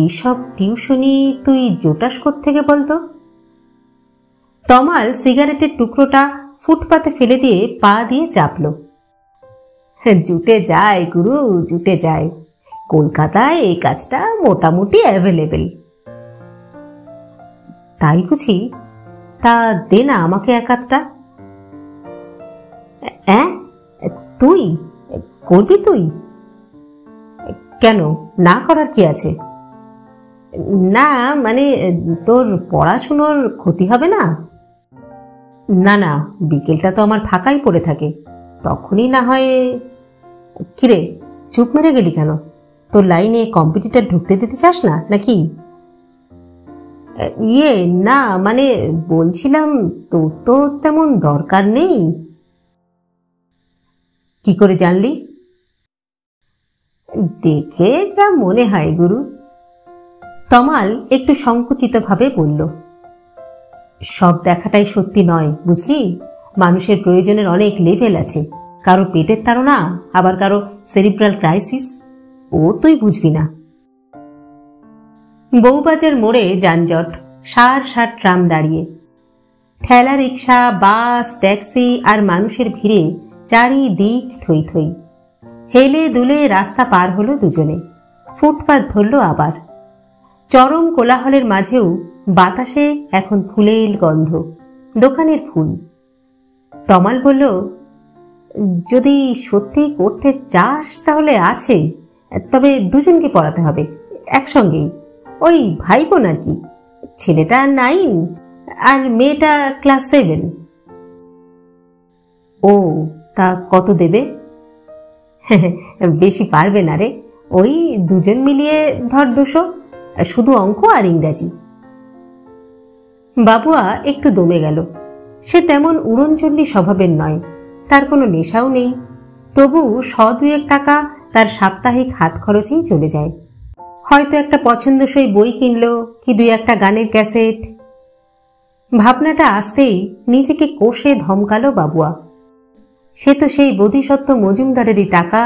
এইসব টিউশনি তুই জোটাস কোত্থেকে বলতো? তমাল সিগারেটের টুকরোটা ফুটপাতে ফেলে দিয়ে পা দিয়ে চাপল। জুটে যায় গুরু, জুটে যায়। কলকাতায় এই কাজটা মোটামুটি অ্যাভেলেবেল। তাই বুঝি? তা দে না আমাকে 1-8টা। তুই করবি? তুই কেন, না করার কি আছে? না মানে তোর পড়াশুনোর ক্ষতি হবে না? না না, বিকেলটা তো আমার ফাঁকাই পড়ে থাকে, তখনই না হয়। কিরে, চুপ মেরে গেলি কেন? তোর লাইনে কম্পিটিটর ঢুকতে দিতে চাস না নাকি? না মানে বলছিলাম, তোর তো তেমন দরকার নেই। কি করে জানলি? দেখে যা মনে হয় গুরু। তমাল একটু সংকুচিতভাবে বলল, সব দেখাটাই সত্যি নয়, বুঝলি? মানুষের প্রয়োজনের অনেক লেভেল আছে। কারো পেটের তাড়না, আবার কারো সেরিব্রাল ক্রাইসিস। ও তুই বুঝবি না। বউবাজার মোড়ে যানজট, সার ট্রাম দাঁড়িয়ে, ঠেলা রিক্সা, বাস, ট্যাক্সি আর মানুষের ভিড়ে চারিদিক থই থই। হেলে দুলে রাস্তা পার হলো দুজনে। ফুটপাত ধরল আবার। চরম কোলাহলের মাঝেও বাতাসে এখন ফুলের গন্ধ, দোকানের ফুল। তমাল বলল, যদি সত্যি করতে চাস তাহলে আছে, তবে দুজনকে পড়াতে হবে একসঙ্গেই, ওই ভাই বোন আর কি। ছেলেটা 9 আর মেয়েটা ক্লাস 7। ও, তা কত দেবে? বেশি পারবে না রে, ওই দুজন মিলিয়ে ধর 200, শুধু অঙ্ক আর ইংরাজি। বাবুয়া একটু দমে গেল। সে তেমন উড়নচণ্ডী স্বভাবের নয়, তার কোনো নেশাও নেই, তবু 100-2 টাকা তার সাপ্তাহিক হাত খরচেই চলে যায়। হয়তো একটা পছন্দসই বই কিনল, কি 2-1 গানের ক্যাসেট। ভাবনাটা আসতেই নিজেকে কষে ধমকালো বাবুয়া। সে তো সেই বোধিসত্ত্ব মজুমদারেরই টাকা।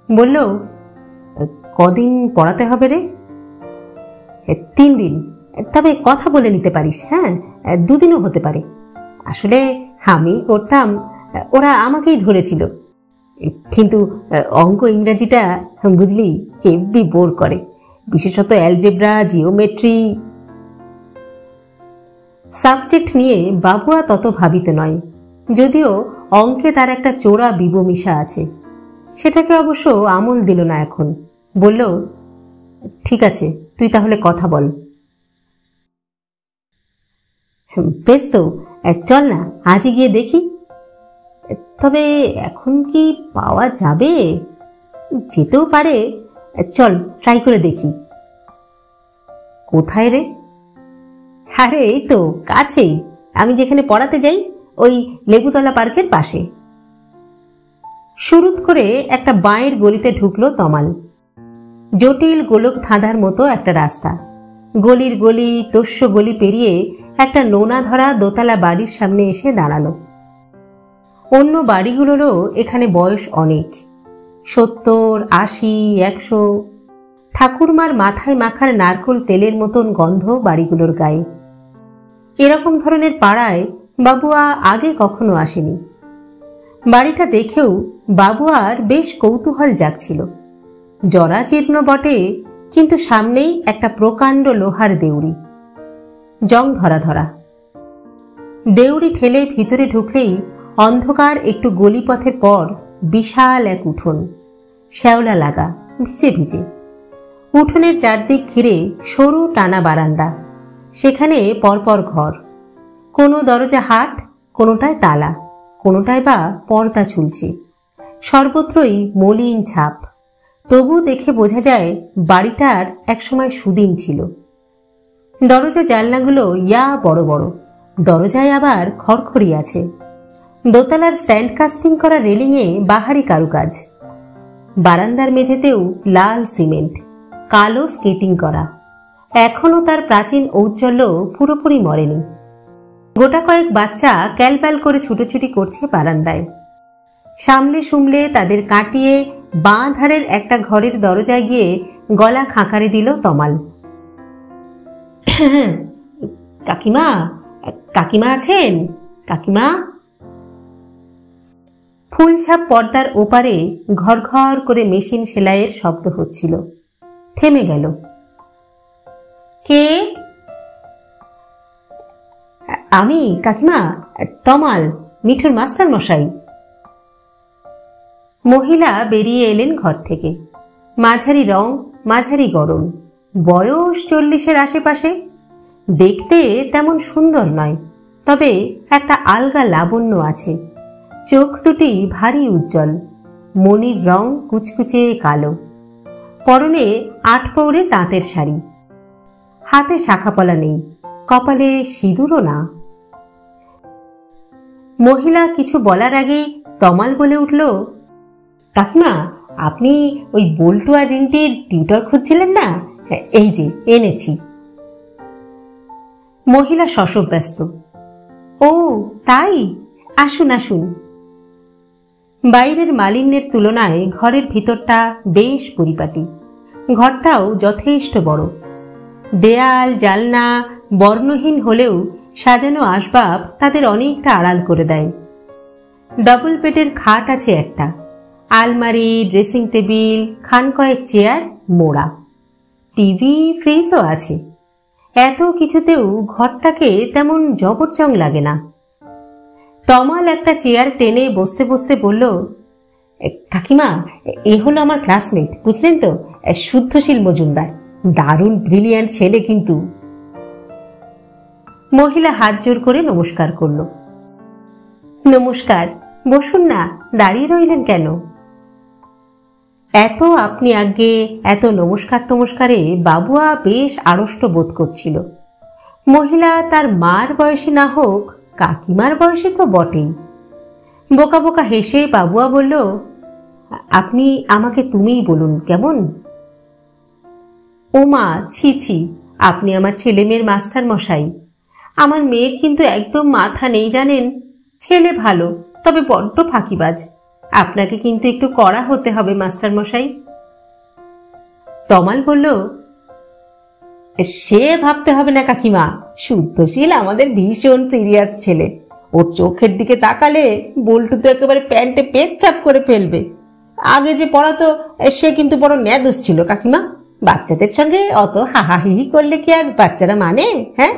বলল, কদিন পড়াতে হবে রে? 3 দিন, তবে কথা বলে নিতে পারিস। হ্যাঁ, 2 দিনও হতে পারে। আসলে আমি করতাম, ওরা আমাকেই ধরেছিল, কিন্তু অঙ্ক ইংরাজিটা বুঝলি হেভি বোর করে, বিশেষত অ্যালজেব্রা, জিওমেট্রি। সাবজেক্ট নিয়ে বাবুয়া তত ভাবিত নয়, যদিও অঙ্কে তার একটা চোরা বিবমিশা আছে। সেটাকে অবশ্য আমল দিল না এখন। বলল, ঠিক আছে, তুই তাহলে কথা বল। বেশ তো, চল না আজই গিয়ে দেখি। তবে এখন কি পাওয়া যাবে? যেতেও পারে, চল ট্রাই করে দেখি। কোথায় রে? আরে এই তো কাছেই, আমি যেখানে পড়াতে যাই ওই লেবুতলা পার্কের পাশে। শুরুত করে একটা বাঁয়ের গলিতে ঢুকলো তমাল। জটিল গোলক ধাঁধার মতো একটা রাস্তা, গলির গলি তস্য গলি পেরিয়ে একটা নোনা ধরা দোতলা বাড়ির সামনে এসে দাঁড়ালো। অন্য বাড়িগুলোরও এখানে বয়স অনেক, 70, 80, 100। ঠাকুরমার মাথায় মাখার নারকোল তেলের মতন গন্ধ বাড়িগুলোর গায়ে। এরকম ধরনের পাড়ায় বাবুয়া আগে কখনো আসেনি। বাড়িটা দেখেও বাবুয়ার বেশ কৌতূহল জাগছিল। জরাজীর্ণ বটে, কিন্তু সামনেই একটা প্রকাণ্ড লোহার দেউড়ি, জং ধরা ধরা। দেউড়ি ঠেলে ভিতরে ঢুকলেই অন্ধকার একটু গলিপথের পর বিশাল এক উঠোন, শ্যাওলা লাগা, ভিজে ভিজে। উঠোনের চারদিক ঘিরে সরু টানা বারান্দা, সেখানে পরপর ঘর। কোনো দরজা হাট, কোনোটায় তালা, কোনোটায় বা পর্দা ঝুলছে। সর্বত্রই মলিন ছাপ, তবু দেখে বোঝা যায় বাড়িটার একসময় সুদিন ছিল। দরজা জানলাগুলো ইয়া বড় বড়, দরজায় আবার খড়খড়ি আছে। দোতলার স্ট্যান্ড কাস্টিং করা রেলিংয়ে বাহারি কারুকাজ। বারান্দার মেঝেতেও লাল সিমেন্ট, কালো স্কেটিং করা। এখনও তার প্রাচীন ঔজ্জ্বল্য পুরোপুরি মরেনি। গোটা কয়েক বাচ্চা ক্যালপ্যাল করে ছুটোছুটি করছে বারান্দায়। সামলে সুমলে তাদের কাটিয়ে বাঁ ধারের একটা ঘরের দরজায় গিয়ে গলা খাঁকারে দিল তমাল। কাকিমা, কাকিমা আছেন? কাকিমা। ফুলছাপ পর্দার ওপারে ঘর ঘর করে মেশিন সেলাইয়ের শব্দ হচ্ছিল। থেমে গেল। কে? আমি কাকিমা, তমাল, মিঠুর মাস্টার মশাই। মহিলা বেরিয়ে এলেন ঘর থেকে। মাঝারি রং, মাঝারি গরম, বয়স 40-এর আশেপাশে। দেখতে তেমন সুন্দর নয়, তবে একটা আলগা লাবণ্য আছে। চোখ দুটি ভারী উজ্জ্বল, মনির রং কুচকুচে কালো। পরনে 8 পৌরে তাঁতের শাড়ি, হাতে শাখাপলা নেই, কপালে সিঁদুরও না। মহিলা কিছু বলার আগেই তমাল বলে উঠল, কাকিমা, আপনি ওই বল্টু আর রিন্টির টিউটর খুঁজছিলেন না? এই যে এনেছি। মহিলা শশব ব্যস্ত। ও তাই, আসুন আসুন। বাইরের মালিন্যের তুলনায় ঘরের ভিতরটা বেশ পরিপাটি। ঘরটাও যথেষ্ট বড়। দেয়াল জালনা বর্ণহীন হলেও সাজানো আসবাব তাদের অনেকটা আড়াল করে দেয়। ডাবল বেডের খাট আছে একটা, আলমারি, ড্রেসিং টেবিল, খান কয়েক চেয়ার মোড়া, টিভি, ফ্রিজও আছে। এত কিছুতেও ঘরটাকে তেমন জবরজং লাগে না। তমাল একটা চেয়ার টেনে বসতে বসতে বলল, কাকিমা, এ হলো আমার ক্লাসমেট, বুঝলেন তো, শুদ্ধশীল মজুমদার। দারুণ ব্রিলিয়ান্ট ছেলে কিন্তু। মহিলা হাত জোর করে নমস্কার করল। নমস্কার, বসুন না, দাঁড়িয়ে রইলেন কেন? এত আপনি আগে এত নমস্কারে বাবুয়া বেশ আড়ষ্ট বোধ করছিল। মহিলা তার মার বয়সী না হোক, কাকিমার বয়সী তো বটেই। বোকা বোকা হেসে বাবুয়া বলল, আপনি আমাকে তুমিই বলুন কেমন? ও মা, ছি ছি, আপনি আমার ছেলে মেয়ের মাস্টার মশাই। আমার মেয়ের কিন্তু একদম মাথা নেই জানেন। ছেলে ভালো, তবে বড্ড ফাঁকিবাজ। আপনাকে কিন্তু একটু কড়া হতে হবে মাস্টার মশাই। তমাল বলল, সে ভাবতে হবে না কাকিমা, শুদ্ধশীল আমাদের ভীষণ সিরিয়াস ছেলে। ওর চোখের দিকে তাকালে বল্টু তো একেবারে প্যান্টে পেচ্ছাপ করে ফেলবে। আগে যে পড়াতো সে কিন্তু বড় ন্যাদোষ ছিল কাকিমা। বাচ্চাদের সঙ্গে অত হাহাহিহি করলে কি আর বাচ্চারা মানে? হ্যাঁ,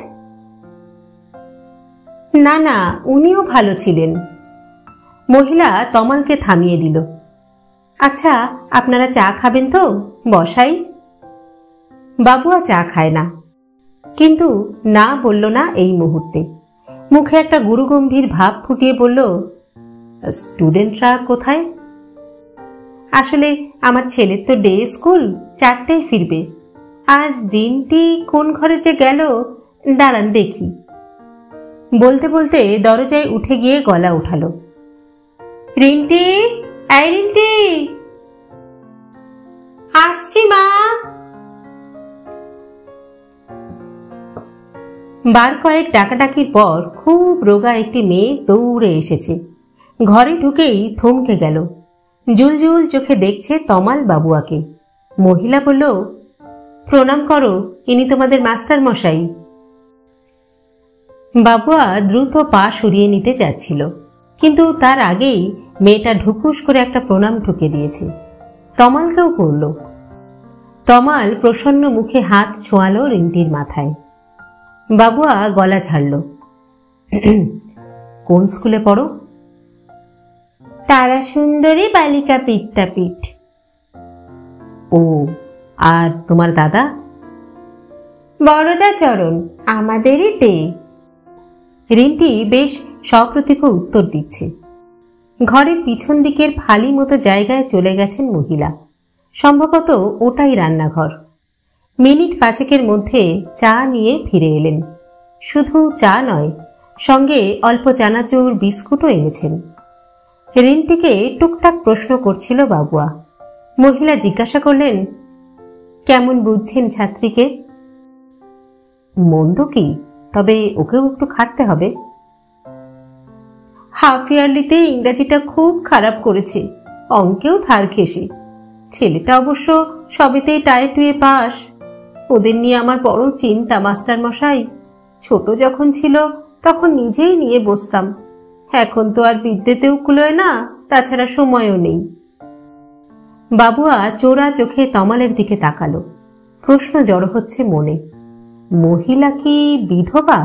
না না, উনিও ভালো ছিলেন। মহিলা তমালকে থামিয়ে দিল। আচ্ছা, আপনারা চা খাবেন তো? বসাই। বাবুয়া চা খায় না, কিন্তু না বলল না এই মুহূর্তে। মুখে একটা গুরুগম্ভীর ভাব ফুটিয়ে বলল, স্টুডেন্টরা কোথায়? আসলে আমার ছেলের তো ডে স্কুল, 4টায় ফিরবে। আর রিন্টি কোন ঘরে যে গেল, দাঁড়ান দেখি। বলতে বলতে দরজায় উঠে গিয়ে গলা উঠালো, রিন্টি, এই রিন্টি। আসছি মা। বার কয়েক ডাকাডাকির পর খুব রোগা একটি মেয়ে দৌড়ে এসেছে। ঘরে ঢুকেই থমকে গেল। জুলজুল চোখে দেখছে তমাল বাবুয়াকে। মহিলা বলল, প্রণাম করো, ইনি তোমাদের মাস্টার মশাই। বাবুয়া দ্রুত পা সরিয়ে নিতে যাচ্ছিল, কিন্তু তার আগেই মেয়েটা ঢুকুস করে একটা প্রণাম ঠুকে দিয়েছে। তমালকেও করল। তমাল প্রসন্ন মুখে হাত ছোঁয়ালো রিন্টির মাথায়। বাবুয়া গলা ছাড়ল, কোন স্কুলে পড়ো? তারা সুন্দরী বালিকা বিদ্যাপীঠ। ও, আর তোমার দাদা? বরদাচরণ, আমাদেরই ডে। রিন্টি বেশ সপ্রতিভ উত্তর দিচ্ছে। ঘরের পিছন দিকের ফালি মতো জায়গায় চলে গেছেন মহিলা। সম্ভবত ওটাই রান্নাঘর। মিনিট 5 মধ্যে চা নিয়ে ফিরে এলেন। শুধু চা নয়, সঙ্গে অল্প চানাচুর, বিস্কুটও এনেছেন। রিন্টিকে টুকটাক প্রশ্ন করছিল বাবুয়া। মহিলা জিজ্ঞাসা করলেন, কেমন বুঝছেন ছাত্রীকে? মন্দ কি, তবে ওকেও একটু খাটতে হবে। হাফ ইয়ারলিতে ইংরাজিটা খুব খারাপ করেছে, অঙ্কেও ধার ঘেঁষে। ছেলেটা অবশ্য সবেতেই টায়ে টুয়ে পাস। ওদের নিয়ে আমার বড় চিন্তা মাস্টার মশাই। ছোট যখন ছিল তখন নিজেই নিয়ে বসতাম, এখন তো আর বিদ্যেতেও কুলোয় না, তাছাড়া সময়ও নেই। বাবুয়া চোরা চোখে তমালের দিকে তাকালো। প্রশ্ন জড়ো হচ্ছে মনে, মহিলা কি বিধবা?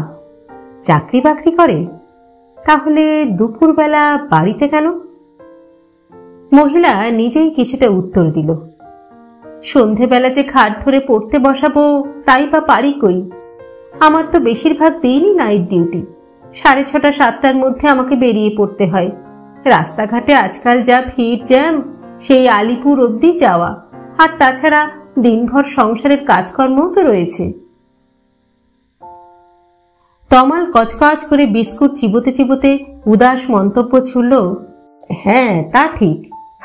চাকরি বাকরি করে? তাহলে দুপুরবেলা বাড়িতে কেন? মহিলা নিজেই কিছুটা উত্তর দিল, সন্ধেবেলা যে খাট ধরে পড়তে বসাবো তাই বা পারি কই? আমার তো বেশিরভাগ দিনই নাইট ডিউটি। 6:30 7টার মধ্যে আমাকে বেরিয়ে পড়তে হয়। রাস্তাঘাটে আজকাল যা ভিড় জ্যাম, সেই আলিপুর অবধি যাওয়া। আর তাছাড়া দিনভর সংসারের কাজকর্মও তো রয়েছে। তমাল কচকচ করে বিস্কুট চিবোতে চিবোতে উদাস মন্তব্য ছুড়ল, হ্যাঁ তা ঠিক,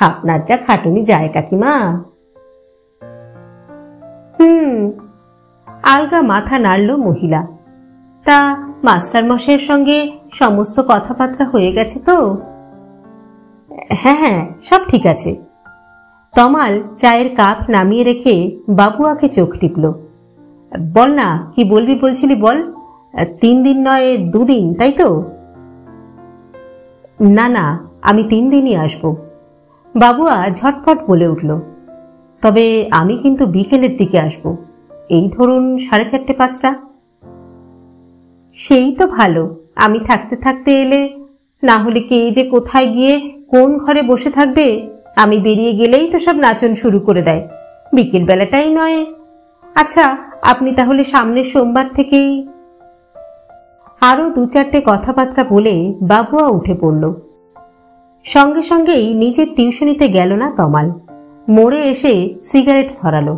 আপনার যা খাটুনি যায় কাকিমা। আলগা মাথা নাড়ল মহিলা। তা মাস্টার মশাইয়ের সঙ্গে সমস্ত কথাবার্তা হয়ে গেছে তো? হ্যাঁ হ্যাঁ, সব ঠিক আছে। তমাল চায়ের কাপ নামিয়ে রেখে বাবুয়াকে চোখ টিপল। বল না, কি বলবি বলছিলি বল। 3 দিন নয় 2 দিন, তাই তো? না না, আমি 3 দিনই আসব। বাবুয়া ঝটপট বলে উঠল, তবে আমি কিন্তু বিকেলের দিকে আসব, এই ধরুন 4:30-5টা। সেই তো ভালো, আমি থাকতে থাকতে এলে, না হলে কে যে কোথায় গিয়ে কোন ঘরে বসে থাকবে, আমি বেরিয়ে গেলেই তো সব নাচন শুরু করে দেয়, বিকেল বেলাটাই নয়। আচ্ছা, আপনি তাহলে সামনের সোমবার থেকেই। আরও 2-4টে কথাবার্তা বলে বাবুয়া উঠে পড়ল। সঙ্গে সঙ্গেই নিজের টিউশনিতে গেল না তমাল, মোড়ে এসে সিগারেট ধরালো।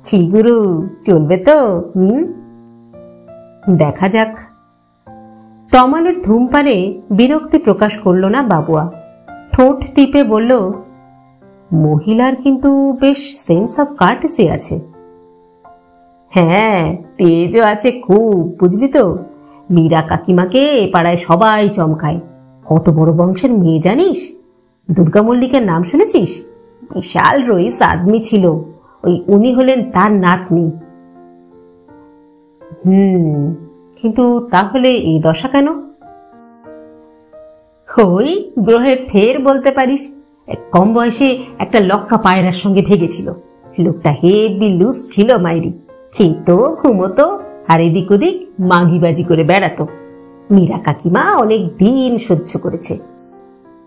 কি গুরু, চলবে তো? দেখা যাক। তমালের ধূমপানে বিরক্তি প্রকাশ করল না বাবুয়া, ঠোঁট টিপে বলল, মহিলার কিন্তু বেশ সেন্স অফ কার্টেসি আছে। হ্যাঁ, তেজও আছে খুব, বুঝলি তো। মীরা কাকিমাকে এ পাড়ায় সবাই চমকায়। কত বড় বংশের মেয়ে জানিস? দুর্গা মল্লিকের নাম শুনেছিস? বিশাল রইস আদমি ছিল, উনি হলেন তার নাতনি। কিন্তু তাহলে এই দশা কেন? ওই গ্রহের ফের বলতে পারিস। কম বয়সে একটা লক্কা পায়রার সঙ্গে ভেগেছিল। লোকটা হেভি লুজ ছিল মাইরি, খেত ঘুমতো আর এদিক ওদিক মাগিবাজি করে বেড়াতো। মীরা কাকিমা অনেক দিন সহ্য করেছে,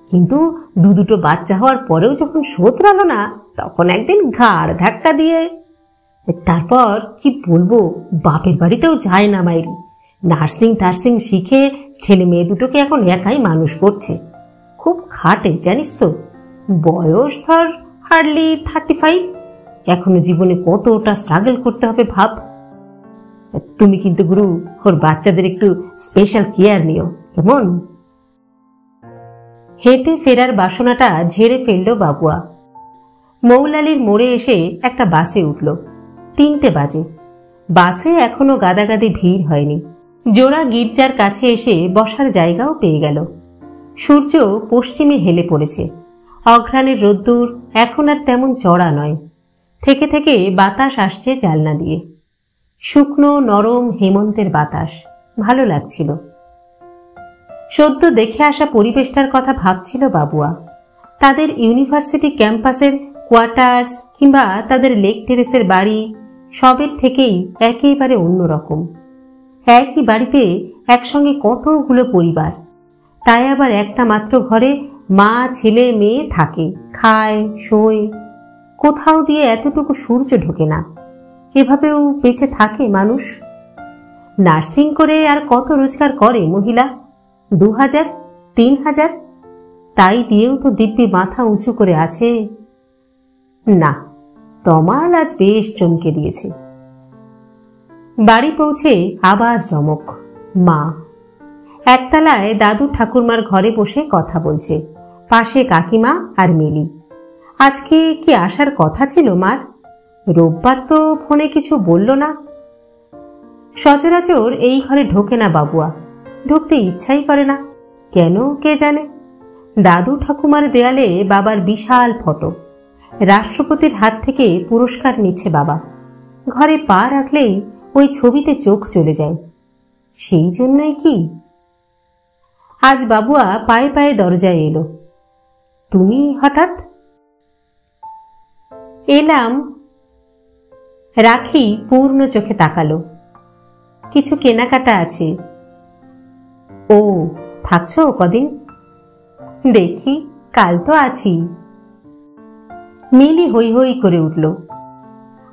কিন্তু 2-2টো বাচ্চা হওয়ার পরেও যখন শোধরালো না, তখন একদিন ঘাড় ধাক্কা দিয়ে, তারপর কি বলবো, বাপের বাড়িতেও যায় না মাইরি। নার্সিং শিখে ছেলে মেয়ে দুটোকে এখন একাই মানুষ করছে। খুব খাটে জানিস তো। বয়স ধর হার্ডলি 35, এখনো জীবনে কতটা স্ট্রাগল করতে হবে ভাব। তুমি কিন্তু গুরু ওর বাচ্চাদের একটু স্পেশাল কেয়ার নিও, কেমন? হেঁটে ফেরার বাসনাটা ঝেড়ে ফেলল বাবুয়া। মৌলালির মোড়ে এসে একটা বাসে উঠল। 3টে বাজে। বাসে এখনো গাদাগাদি ভিড় হয়নি। জোড়া গির্জার কাছে এসে বসার জায়গাও পেয়ে গেল। সূর্য পশ্চিমে হেলে পড়েছে। অঘ্রাণের রোদ্দুর এখন আর তেমন চড়া নয়। থেকে থেকে বাতাস আসছে জানলা দিয়ে। শুকনো নরম হেমন্তের বাতাস, ভালো লাগছিল। সদ্য দেখে আসা পরিবেশটার কথা ভাবছিল বাবুয়া। তাদের ইউনিভার্সিটি ক্যাম্পাসের কোয়ার্টার্স কিংবা তাদের লেক টেরেসের বাড়ি, সবের থেকেই একেবারে অন্যরকম। একই বাড়িতে একসঙ্গে কতগুলো পরিবার, তাই আবার একটা মাত্র ঘরে মা ছেলে মেয়ে থাকে, খায় শোয়। কোথাও দিয়ে এতটুকু সূর্য ঢোকে না। এভাবেও বেঁচে থাকে মানুষ। নার্সিং করে আর কত রোজগার করে মহিলা? 2000, 3000, তাই দিয়েও তো দিব্যি মাথা উঁচু করে আছে। না, তমাল আজ বেশ চমকে দিয়েছে। বাড়ি পৌঁছে আবার চমক। মা একতলায় দাদু ঠাকুরমার ঘরে বসে কথা বলছে, পাশে কাকিমা আর মিলি। আজকে কি আসার কথা ছিল মার? রোববার তো ফোনে কিছু বলল না। সচরাচর এই ঘরে ঢোকে না বাবুয়া, ঢুকতে ইচ্ছাই করে না। কেন কে জানে। দাদু ঠাকুমার দেয়ালে বাবার বিশাল ফটো। রাষ্ট্রপতির হাত থেকে পুরস্কার নিচ্ছে বাবা। ঘরে পা রাখলেই ওই ছবিতে চোখ চলে যায়। সেই জন্যই কি আজ বাবুয়া পায়ে পায়ে দরজায় এলো। তুমি হঠাৎ? এলাম। রাখি পূর্ণ চোখে তাকালো। কিছু কেনাকাটা আছে। ও, থাকছো কদিন? দেখি, কাল তো আছি। মিলি হই হই করে উঠল।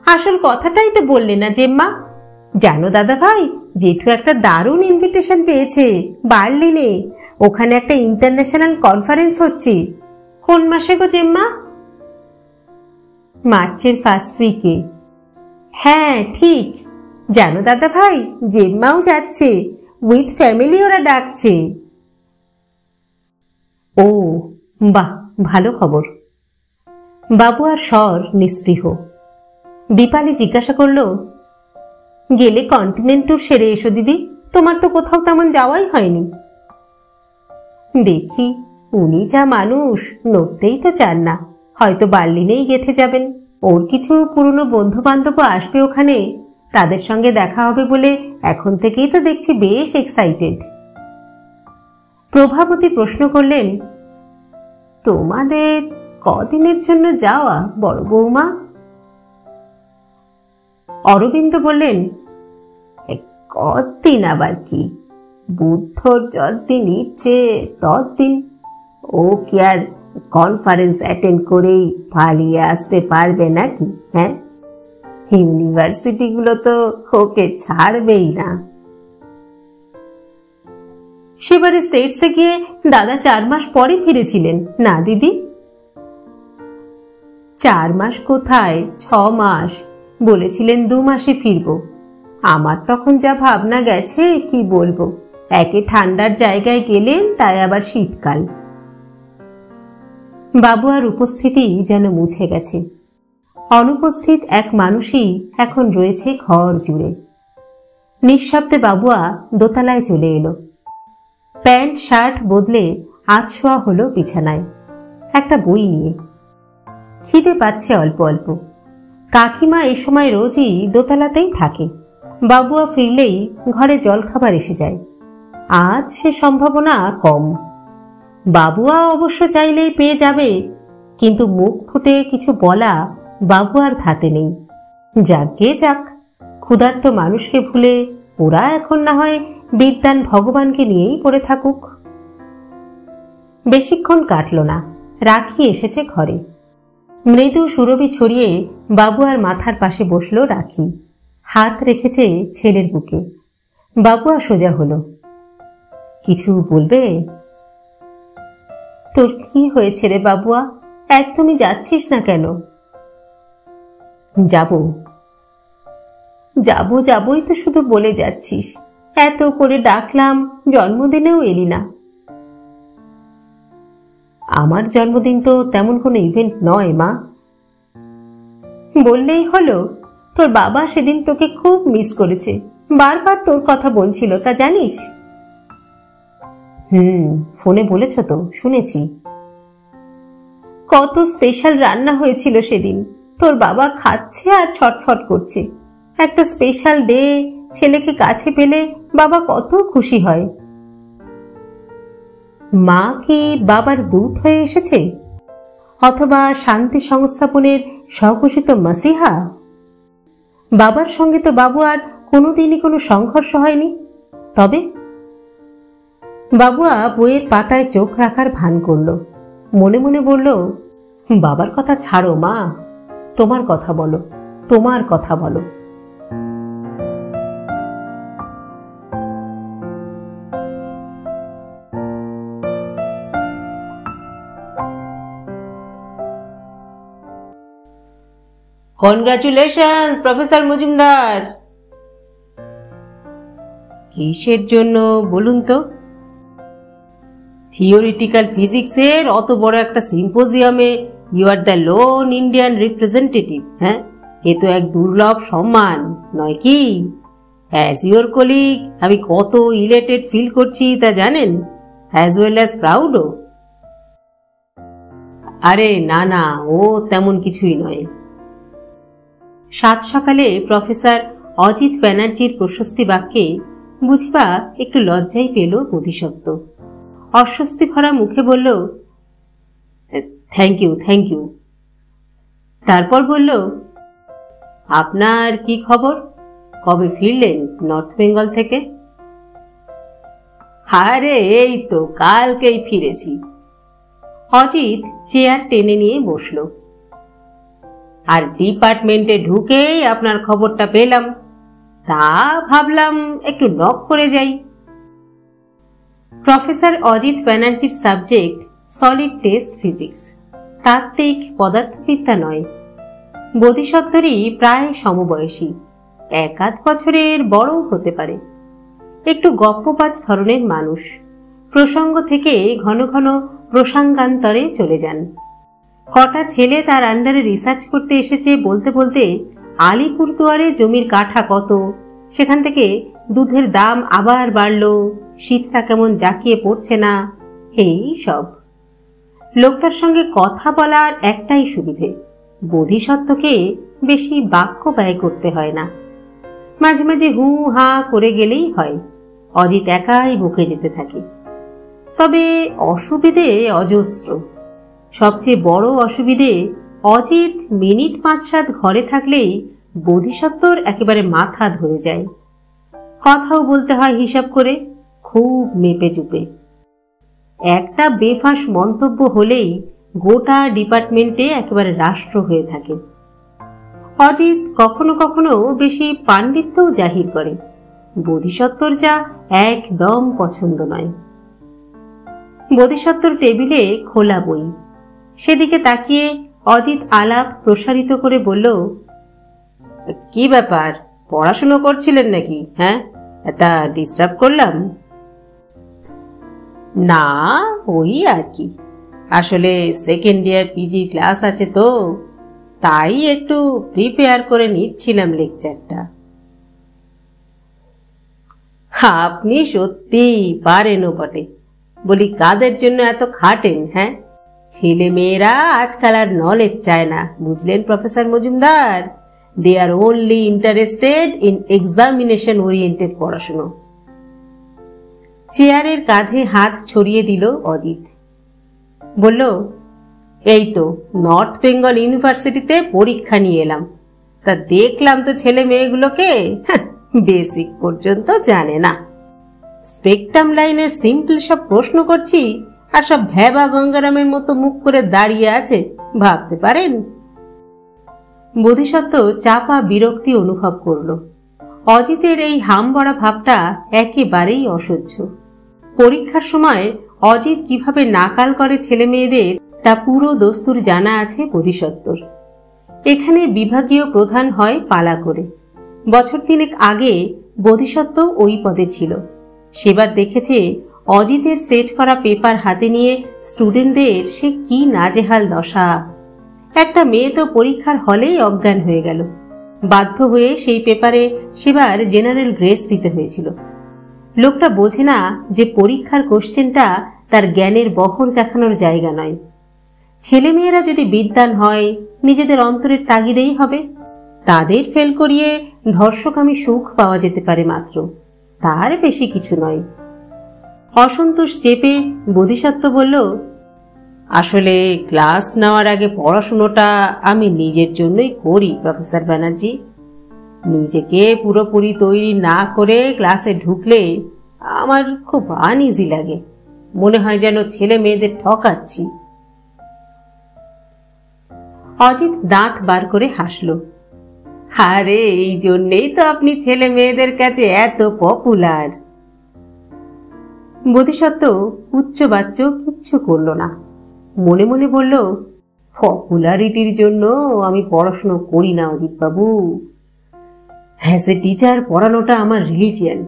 আসল কথাটাই তো বললে না জেম্মা। জানো দাদা ভাই, জেঠু একটা দারুণ ইনভিটেশন পেয়েছে বার্লিনে। ওখানে একটা ইন্টারন্যাশনাল কনফারেন্স হচ্ছে। কোন মাসে গো জেম্মা? মার্চের ফার্স্ট উইকে। হ্যাঁ ঠিক। জানো দাদা ভাই, জেম্মাও যাচ্ছে, উইথ ফ্যামিলি ওরা ডাকছে। ও বাহ, ভালো খবর। বাবুয়ার স্বর নিস্পৃহ। দীপালি জিজ্ঞাসা করল, গেলে কন্টিনেন্ট ট্যুর সেরে এসো দিদি, তোমার তো কোথাও তেমন যাওয়াই হয়নি। দেখি, উনি যা মানুষ, নড়তেই তো চান না। হয়তো বার্লিনেই গেঁথে যাবেন। ওর কিছু পুরনো বন্ধু বান্ধব আসবে ওখানে, তাদের সঙ্গে দেখা হবে বলে এখন থেকেই তো দেখছি বেশ এক্সাইটেড। প্রভাবতী প্রশ্ন করলেন, তোমাদের কদিনের জন্য যাওয়া বড় বৌমা? অরবিন্দ বললেন, কদিন আবার কি, বুদ্ধর যতদিন ইচ্ছে ততদিন। ও কি আর কনফারেন্স অ্যাটেন্ড করেই পালিয়ে আসতে পারবে নাকি? হ্যাঁ, ইউনিভার্সিটিগুলো তো ওকে ছাড়বেই না। সেবারে স্টেটসে গিয়ে দাদা 4 মাস পরে ফিরেছিলেন না দিদি? 4 মাস কোথায়, 6 মাস। বলেছিলেন 2 মাসে ফিরব। আমার তখন যা ভাবনা গেছে কি বলবো। একে ঠান্ডার জায়গায় গেলেন, তাই আবার শীতকাল। বাবু আর উপস্থিতি যেন মুছে গেছে। অনুপস্থিত এক মানুষই এখন রয়েছে ঘর জুড়ে। নিঃশব্দে বাবুয়া দোতলায় চলে এলো। প্যান্ট শার্ট বদলে আধশোয়া হলো বিছানায়, একটা বই নিয়ে। খিদে পাচ্ছে অল্প অল্প। কাকিমা এ সময় রোজই দোতলাতেই থাকে। বাবুয়া ফিরলেই ঘরে জলখাবার এসে যায়। আজ সে সম্ভাবনা কম। বাবুয়া অবশ্য চাইলেই পেয়ে যাবে, কিন্তু মুখ ফুটে কিছু বলা বাবুয়ার ধাতে নেই। যাকে যাক, ক্ষুধার্ত মানুষকে ভুলে ওরা এখন না হয় বিদ্বান ভগবানকে নিয়েই পড়ে থাকুক। বেশিক্ষণ কাটল না, রাখি এসেছে ঘরে। মৃদু সুরভি ছড়িয়ে বাবুয়ার মাথার পাশে বসল রাখি, হাত রেখেছে ছেলের বুকে। বাবুয়া সোজা হলো। কিছু বলবে? তোর কি হয়েছে রে বাবুয়া, একদমই যাচ্ছিস না কেন? যাবই তো শুধু বলে যাচ্ছিস। এত করে ডাকলাম, জন্মদিনেও এলি না। আমার জন্মদিন তো তেমন কোনো ইভেন্ট নয় মা। বললেই হলো। তোর বাবা সেদিন তোকে খুব মিস করেছে, বারবার তোর কথা বলছিল, তা জানিস? ফোনে বলেছ তো, শুনেছি। কত স্পেশাল রান্না হয়েছিল সেদিন। তোর বাবা খাচ্ছে আর ছটফট করছে। একটা স্পেশাল ডে, ছেলেকে কাছে পেলে বাবা কত খুশি হয়। মা কি বাবার দূত হয়ে এসেছে, অথবা শান্তি সংস্থাপনের স্বঘোষিত মাসিহা? বাবার সঙ্গে তো বাবু আর কোনোদিনই কোনো সংঘর্ষ হয়নি। তবে বাবুয়া বইয়ের পাতায় চোখ রাখার ভান করল। মনে মনে বলল, বাবার কথা ছাড়ো মা, তোমার কথা বলো, তোমার কথা বলো। Congratulations professor Majumdar. কিসের জন্য বলুন তো? থিওরিটিক্যাল ফিজিক্সের অত বড় একটা সিম্পোজিয়ামে you are the lone Indian representative. হ্যাঁ, এ তো এক দুর্লভ সম্মান নয় কি? অ্যাজ ইউর কলিগ আমি কত ইলেটেড ফিল করছি তা জানেন, অ্যাজ ওয়েল অ্যাজ প্রাউডও। আরে না না, ও তেমন কিছুই নয়। সাত সকালে প্রফেসর অজিত ব্যানার্জির প্রশস্তি বাক্যে বুঝবা একটু লজ্জাই পেল বোধিসত্ত্ব। অস্বস্তি ভরা মুখে বলল, থ্যাংক ইউ। তারপর বলল, আপনার কি খবর? কবে ফিরলেন নর্থ বেঙ্গল থেকে? আরে এই তো কালকেই ফিরেছি। অজিত চেয়ার টেনে নিয়ে বসল। আর ডিপার্টমেন্টে ঢুকেই আপনার খবরটা পেলাম, তা ভাবলাম একটু নক করে যাই। প্রফেসর অজিত ব্যানার্জির সাবজেক্ট সলিড টেস্ট ফিজিক্স, তাত্ত্বিক পদার্থবিদ্যা নয়। বোধিসত্ত্বরই প্রায় সমবয়সী, 1-8 বছরের বড়ও হতে পারে। একটু গপ্পবাজ ধরনের মানুষ, প্রসঙ্গ থেকে ঘন ঘন প্রসঙ্গান্তরে চলে যান। কটা ছেলে তার আন্ডারে রিসার্চ করতে এসেছে বলতে বলতে আলিপুরদুয়ারে জমির কাঠা কত, সেখান থেকে দুধের দাম আবার বাড়ল, শীতটা কেমন জাঁকিয়ে পড়ছে না, এই সব। লোকটার সঙ্গে কথা বলার একটাই সুবিধে, বোধিসত্ত্বকে বেশি বাক্য ব্যয় করতে হয় না। মাঝে মাঝে হু হা করে গেলেই হয়। অজিত একাই বকে যেতে থাকে। তবে অসুবিধে অজস্র। সবচেয়ে বড় অসুবিধে, অজিত মিনিট 5-7 ঘরে থাকলেই বোধিসত্ত্বর একেবারে মাথা ধরে যায়। কথাও বলতে হয় হিসাব করে, খুব মেপে চুপে। একটা বেফাঁস মন্তব্য হলেই গোটা ডিপার্টমেন্টে একেবারে রাষ্ট্র হয়ে থাকে। অজিত কখনো কখনো বেশি পাণ্ডিত্যও জাহির করে, বোধিসত্ত্বর যা একদম পছন্দ নয়। বোধিসত্ত্বর টেবিলে খোলা বই, সেদিকে তাকিয়ে অজিত আলাপ প্রসারিত করে বলল, কি ব্যাপার, পড়াশুনো করছিলেন নাকি? হ্যাঁ, এটা ডিস্টার্ব করলাম? না, ওই আর কি, আসলে সেকেন্ড ইয়ার পিজি ক্লাস আছে তো, তাই একটু প্রিপেয়ার করে নিচ্ছিলাম লেকচারটা। আপনি সত্যি পারেনও বটে। বলি, কাদের জন্য এত খাটেন? হ্যাঁ, ছেলে মেয়েরা আজকাল আর নলেজ চায় না, বুঝলেন professor Majumdar. They are only interested in examination oriented পড়াশুনো। চেয়ারের কাঁধে হাত ছড়িয়ে দিল অজিত। বলল, এই তো নর্থ বেঙ্গল ইউনিভার্সিটিতে পরীক্ষা নিয়ে এলাম, তা দেখলাম তো ছেলে মেয়েগুলোকে বেসিক পর্যন্ত জানে না। স্পেকট্রাম লাইনের সিম্পল সব প্রশ্ন করছি, আর সব ভ্যাবা গঙ্গারামের মতো মুখ করে দাঁড়িয়ে আছে, ভাবতে পারেন? বোধিসত্ত্ব চাপা বিরক্তি অনুভব করল। অজিতের এই হামবড়া ভাবটা একেবারেই অসহ্য। পরীক্ষার সময় অজিত কিভাবে নাকাল করে ছেলে মেয়েদের তা পুরো দস্তুর জানা আছে বোধিসত্ত্বর। এখানে বিভাগীয় প্রধান হয় পালা করে। বছর 3 আগে বোধিসত্ত্ব ওই পদে ছিল। সেবার দেখেছে অজিতের সেট করা পেপার হাতে নিয়ে স্টুডেন্টদের সে কি নাজেহাল দশা। একটা মেয়ে তো পরীক্ষার হলেই অজ্ঞান হয়ে গেল। বাধ্য হয়ে সেই পেপারে সেবার জেনারেল গ্রেস দিতে হয়েছিল। লোকটা বোঝে না যে পরীক্ষার কোশ্চেনটা তার জ্ঞানের বহর দেখানোর জায়গা নয়। ছেলেমেয়েরা যদি বিদ্বান হয়, নিজেদের অন্তরের তাগিদেই হবে। তাদের ফেল করিয়ে ধর্ষকামী সুখ পাওয়া যেতে পারে মাত্র, তার বেশি কিছু নয়। অসন্তোষ চেপে বোধিসত্ত্ব বলল, আসলে ক্লাস নেওয়ার আগে পড়াশুনোটা আমি নিজের জন্যই করি প্রফেসর ব্যানার্জি। নিজেকে পুরোপুরি তৈরি না করে ক্লাসে ঢুকলে আমার খুব আনইজি লাগে, মনে হয় যেন ছেলে মেয়েদের ঠকাচ্ছি। অজিত দাঁত বার করে হাসল। আরে, এই জন্যেই তো আপনি ছেলে মেয়েদের কাছে এত পপুলার। বোধিসত্ত্ব উচ্চবাচ্য কিচ্ছু করল না, মনে মনে বলল, পপুলারিটির জন্য আমি পড়াশুনো করি না অজিত বাবু। হ্যাঁ, সে টিচার, পড়ানোটা আমার রিলিজিয়ান।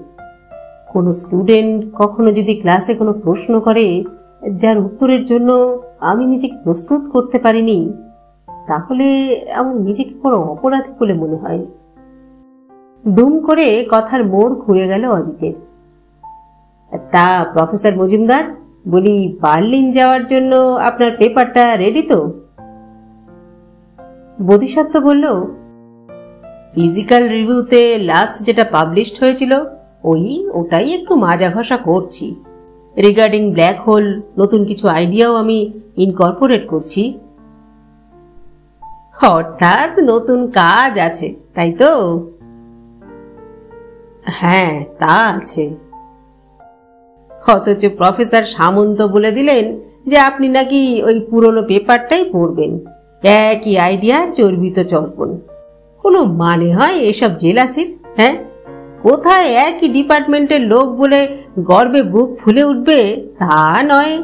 কোনো স্টুডেন্ট কখনো যদি ক্লাসে কোনো প্রশ্ন করে যার উত্তরের জন্য আমি নিজেকে প্রস্তুত করতে পারিনি, তাহলে আমার নিজেকে বড় অপরাধী বলে মনে হয়। দুম করে কথার মোড় ঘুরে গেল অজিতের। তা প্রফেসর মজুমদার, বলি, বার্লিন যাওয়ার জন্য আপনার পেপারটা রেডি তো? বোধিসত্ত্ব বলল, ফিজিক্যাল রিভিউতে লাস্ট যেটা পাবলিশড হয়েছিল ওটাই একটু মাজা ঘষা করছি। রিগার্ডিং ব্ল্যাক হোল নতুন কিছু আইডিয়াও আমি ইনকর্পোরেট করছি। অর্থাৎ নতুন কাজ আছে, তাই তো? হ্যাঁ, তা আছে। অথচ প্রফেসর সামন্ত বলে দিলেন যে আপনি নাকি ওই পুরনো পেপারটাই পড়বেন, একই আইডিয়া চর্বিত চর্পণ। কোনো মানে হয় এসব জেলাসির? হ্যাঁ, কোথায় একই ডিপার্টমেন্টের লোক বলে গর্বে বুক ফুলে উঠবে তা নয়।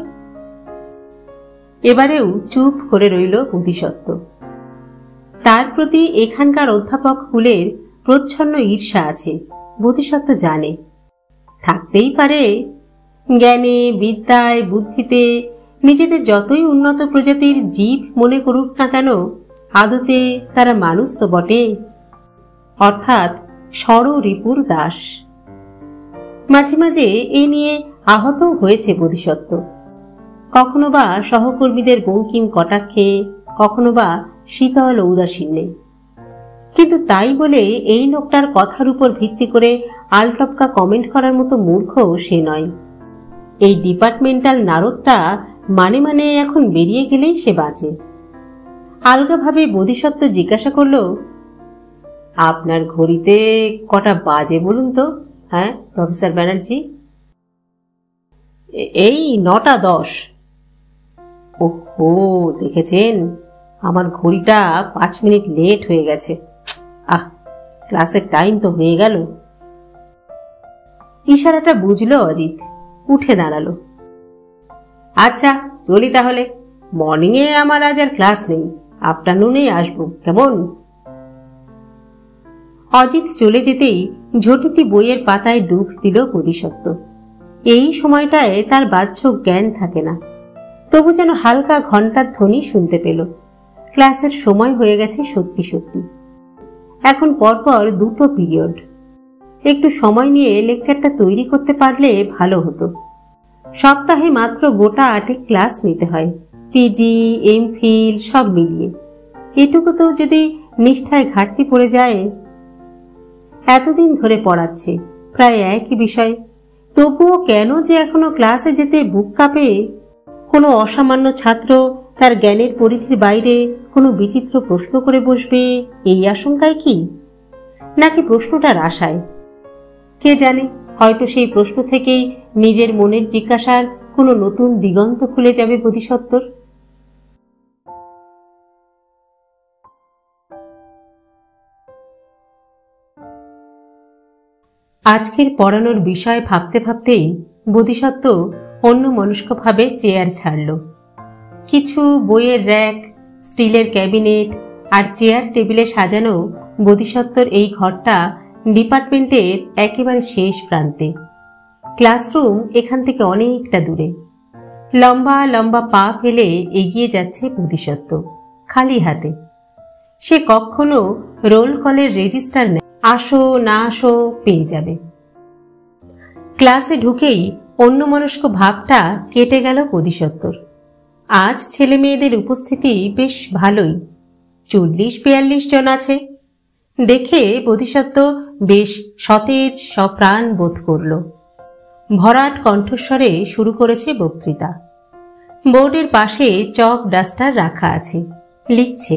এবারেও চুপ করে রইল বোধিসত্ত্ব। তার প্রতি এখানকার অধ্যাপক কুলের প্রচ্ছন্ন ঈর্ষা আছে, বোধিসত্ত্ব জানে। থাকতেই পারে। জ্ঞানে, বিদ্যায়, বুদ্ধিতে নিজেদের যতই উন্নত প্রজাতির জীব মনে করুক না কেন, আদতে তারা মানুষ তো বটে, অর্থাৎ ষড়রিপুর দাস। মাঝে মাঝে এ নিয়ে আহত হয়েছে বোধিসত্ত্ব। কখনো বা সহকর্মীদের বঙ্কিম কটাক্ষে, কখনো বা শীতল ঔদাসীন্যে। কিন্তু তাই বলে এই লোকটার কথার উপর ভিত্তি করে আলটপকা কমেন্ট করার মতো মূর্খ সে নয়। এই ডিপার্টমেন্টাল নারদটা মানে মানে এখন বেরিয়ে গেলেই সে বাঁচে। আলগাভাবে বোধিসত্ত্ব জিজ্ঞাসা করল, আপনার ঘড়িতে কটা বাজে বলুন তো? হ্যাঁ প্রফেসর ব্যানার্জি? এই 9:10। ওহো, দেখেছেন আমার ঘড়িটা 5 মিনিট লেট হয়ে গেছে। ক্লাসের টাইম তো হয়ে গেল। ইশারাটা বুঝলো অজিত, উঠে দাঁড়ালো। আচ্ছা চলি তাহলে, মর্নিংয়ে আমার আজ আর ক্লাস নেই, আফটারনুনেই আসবো, কেমন? অজিত চলে যেতেই ঝটিতি বইয়ের পাতায় ডুব দিল বোধিসত্ত্ব। এই সময়টায় তার বাহ্য জ্ঞান থাকে না, তবু যেন হালকা ঘণ্টার ধ্বনি শুনতে পেল। ক্লাসের সময় হয়ে গেছে সত্যি সত্যি। এখন পরপর 2টো পিরিয়ড। একটু সময় নিয়ে লেকচারটা তৈরি করতে পারলে ভালো হতো। সপ্তাহে মাত্র গোটা 8 ক্লাস নিতে হয়, পিজি এমফিল সব মিলিয়ে। এটুকু তো যদি নিষ্ঠায় ঘাটতি পড়ে যায়। এতদিন ধরে পড়াচ্ছে প্রায় একই বিষয়, তবুও কেন যে এখনো ক্লাসে যেতে বুক কাঁপে? কোনো অসামান্য ছাত্র তার জ্ঞানের পরিধির বাইরে কোনো বিচিত্র প্রশ্ন করে বসবে এই আশঙ্কায় কি, নাকি প্রশ্নটার আশায়? কে জানে, হয়তো সেই প্রশ্ন থেকেই নিজের মনের জিজ্ঞাসার কোনো নতুন দিগন্ত খুলে যাবে বোধিসত্ত্বর। আজকের পড়ানোর বিষয় ভাবতে ভাবতেই বোধিসত্ত্ব অন্যমনস্কভাবে চেয়ার ছাড়ল। কিছু বইয়ের র্যাক, স্টিলের ক্যাবিনেট আর চেয়ার টেবিলে সাজানো বোধিসত্ত্বর এই ঘরটা ডিপার্টমেন্টের একেবারে শেষ প্রান্তে। ক্লাসরুম এখান থেকে অনেকটা দূরে। লম্বা লম্বা পা ফেলে এগিয়ে যাচ্ছে বোধিসত্ত্ব খালি হাতে। সে কখনো রোল কলের রেজিস্টার নেয়, আসো না আসো পেয়ে যাবে। ক্লাসে ঢুকেই অন্যমনস্ক ভাবটা কেটে গেল বোধিসত্ত্বর। আজ ছেলে মেয়েদের উপস্থিতি বেশ ভালোই, 40-42 জন আছে। দেখে বোধিসত্ত্ব বেশ সতেজ সপ্রাণ বোধ করল। ভরাট কণ্ঠস্বরে শুরু করেছে বক্তৃতা। বোর্ডের পাশে চক ডাস্টার রাখা আছে, লিখছে,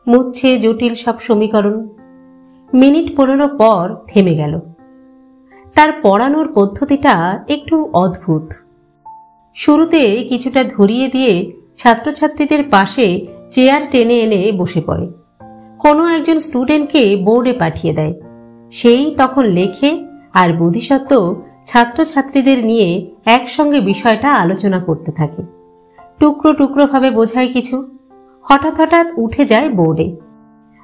মুছছে জটিল সব সমীকরণ। মিনিট 15 পর থেমে গেল। তার পড়ানোর পদ্ধতিটা একটু অদ্ভুত। শুরুতে কিছুটা ধরিয়ে দিয়ে ছাত্রছাত্রীদের পাশে চেয়ার টেনে এনে বসে পড়ে। কোনো একজন স্টুডেন্টকে বোর্ডে পাঠিয়ে দেয়, সেই তখন লেখে, আর বোধিসত্ত্ব ছাত্রছাত্রীদের নিয়ে একসঙ্গে বিষয়টা আলোচনা করতে থাকে। টুকরো টুকরো ভাবে বোঝায় কিছু, হঠাৎ হঠাৎ উঠে যায় বোর্ডে।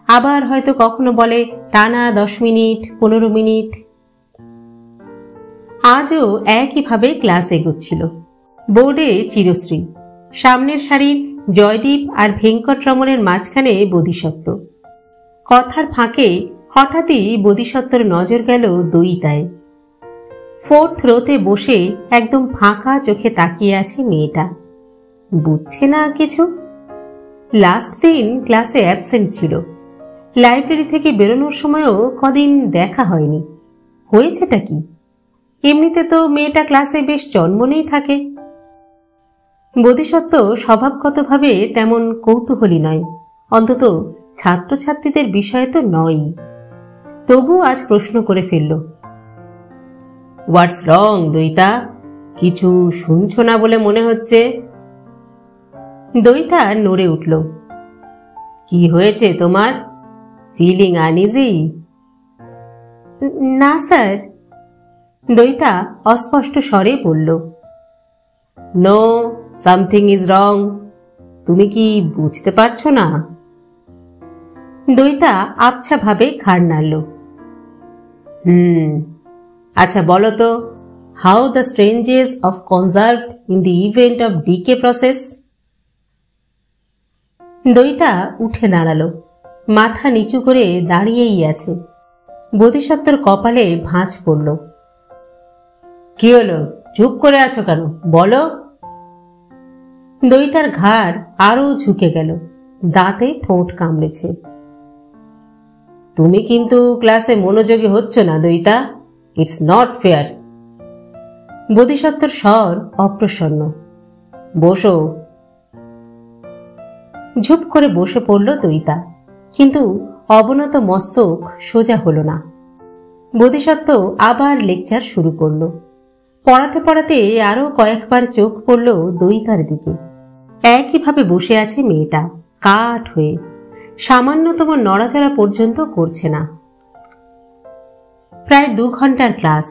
আবার হয়তো কখনো বলে টানা 10 মিনিট 15 মিনিট। আজও একইভাবে ক্লাস এগোচ্ছিল। বোর্ডে চিরশ্রী, সামনের সারির জয়দীপ আর ভেঙ্কটরমণের মাঝখানে বোধিসত্ত্ব। কথার ফাঁকে হঠাৎই বোধিসত্ত্বর নজর গেল দইতায়। 4th রোতে বসে একদম ফাঁকা চোখে তাকিয়ে আছে মেয়েটা। বুঝছে না কিছু। লাস্ট দিন ক্লাসে অ্যাবসেন্ট ছিল। লাইব্রেরি থেকে বেরোনোর সময়ও কদিন দেখা হয়নি। হয়েছেটা কি? এমনিতে তো মেয়েটা ক্লাসে বেশ জন্মনেই থাকে। বোধিসত্ত্ব স্বভাবগতভাবে তেমন কৌতূহলী নয়, অন্তত ছাত্রছাত্রীদের বিষয়ে তো নয়ই। তবু আজ প্রশ্ন করে ফেলল, হোয়াটস রং দইতা? কিছু শুনছ না বলে মনে হচ্ছে। দইতা নড়ে উঠল। কি হয়েছে তোমার? Feeling uneasy? না স্যার। দইতা অস্পষ্ট স্বরে বলল। No, something is wrong. তুমি কি বুঝতে পারছো না? দইতা আবছা ভাবে ঘাড় নাড়ল। আচ্ছা বলো তো, how the strangeness of conserved in the event of decay process? Doita উঠে দাঁড়ালো, মাথা নিচু করে দাঁড়িয়েই আছে। বোধিসত্ত্বর কপালে ভাঁজ পড়ল। কি হলো, চুপ করে আছো কেন, বলো। দইতার ঘাড় আরো ঝুঁকে গেল, দাঁতে ঠোঁট কামড়েছে। তুমি কিন্তু ক্লাসে মনোযোগী হচ্ছ না দইতা, ইটস নট ফেয়ার। বোধিসত্ত্বর স্বর অপ্রসন্ন। বসো। ঝুপ করে বসে পড়ল দইতা, কিন্তু অবনত মস্তক সোজা হলো না। বোধিসত্ত্ব আবার লেকচার শুরু করল। পড়াতে পড়াতে আরো কয়েকবার চোখ পড়ল দইতার দিকে। একইভাবে বসে আছে মেয়েটা, কাঠ হয়ে, সামান্যতম নড়াচড়া পর্যন্ত করছে না। প্রায় 2 ঘন্টার ক্লাস।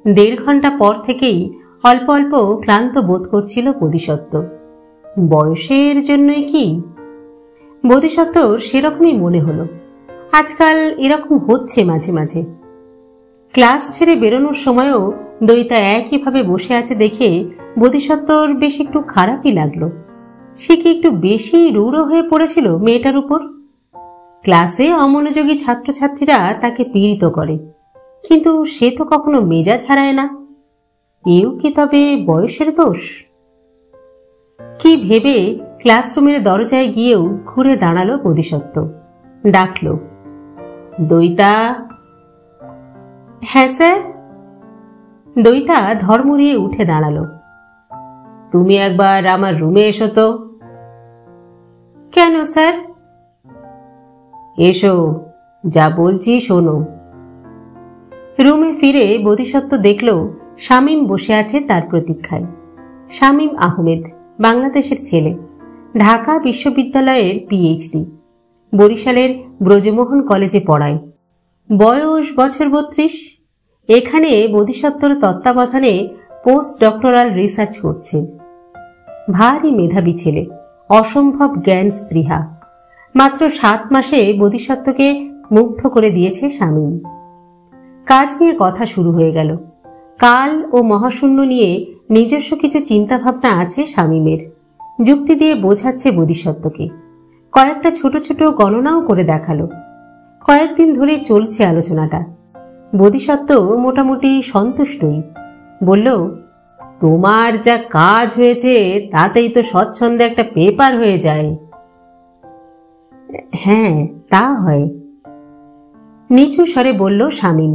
1.5 ঘন্টা পর থেকেই অল্প অল্প ক্লান্ত বোধ করছিল বোধিসত্ত্ব। বয়সের জন্যই কি? বোধিসত্ত্বর সেরকমই মনে হলো। আজকাল এরকম হচ্ছে মাঝে মাঝে। ক্লাস ছেড়ে বেরোনোর সময়ও দইতা একইভাবে বসে আছে দেখে বোধিসত্ত্বর বেশ একটু খারাপই লাগলো। সে কি একটু বেশি রূঢ় হয়ে পড়েছিল মেয়েটার উপর? ক্লাসে অমনোযোগী ছাত্রছাত্রীরা তাকে পীড়িত করে, কিন্তু সে তো কখনো মেজাজ হারায় না। এও কি তবে বয়সের দোষ? কি ভেবে ক্লাসরুমের দরজায় গিয়েও ঘুরে দাঁড়ালো বোধিসত্ত্ব। ডাকল, দইতা। হ্যাঁ স্যার। দইতা ধর্মড়িয়ে উঠে দাঁড়ালো। তুমি একবার আমার রুমে এসো তো। কেন স্যার? এসো, যা বলছি শোনো। রুমে ফিরে বোধিসত্ত্ব দেখল শামীম বসে আছে তার প্রতীক্ষায়। শামীম আহমেদ, বাংলাদেশের ছেলে, ঢাকা বিশ্ববিদ্যালয়ের পিএইচডি, বরিশালের ব্রজমোহন কলেজে পড়ায়। বয়স বছর 32। এখানে বোধিসত্ত্বর তত্ত্বাবধানে পোস্ট ডক্টরাল রিসার্চ করছে। ভারী মেধাবী ছেলে, অসম্ভব জ্ঞান স্পৃহা। মাত্র 7 মাসে বোধিসত্ত্বকে মুগ্ধ করে দিয়েছে শামীম। কাজ নিয়ে কথা শুরু হয়ে গেল। কাল ও মহাশূন্য নিয়ে নিজস্ব কিছু চিন্তাভাবনা আছে শামীমের। যুক্তি দিয়ে বোঝাচ্ছে বোধিসত্ত্বকে। কয়েকটা ছোট ছোট গণনাও করে দেখালো। কয়েকদিন ধরে চলছে আলোচনাটা। বোধিসত্ত্ব মোটামুটি সন্তুষ্টই। বলল, তোমার যা কাজ হয়েছে তাতেই তো স্বচ্ছন্দে একটা পেপার হয়ে যায়। হ্যাঁ, তা হয়। নিচু স্বরে বলল শামীম।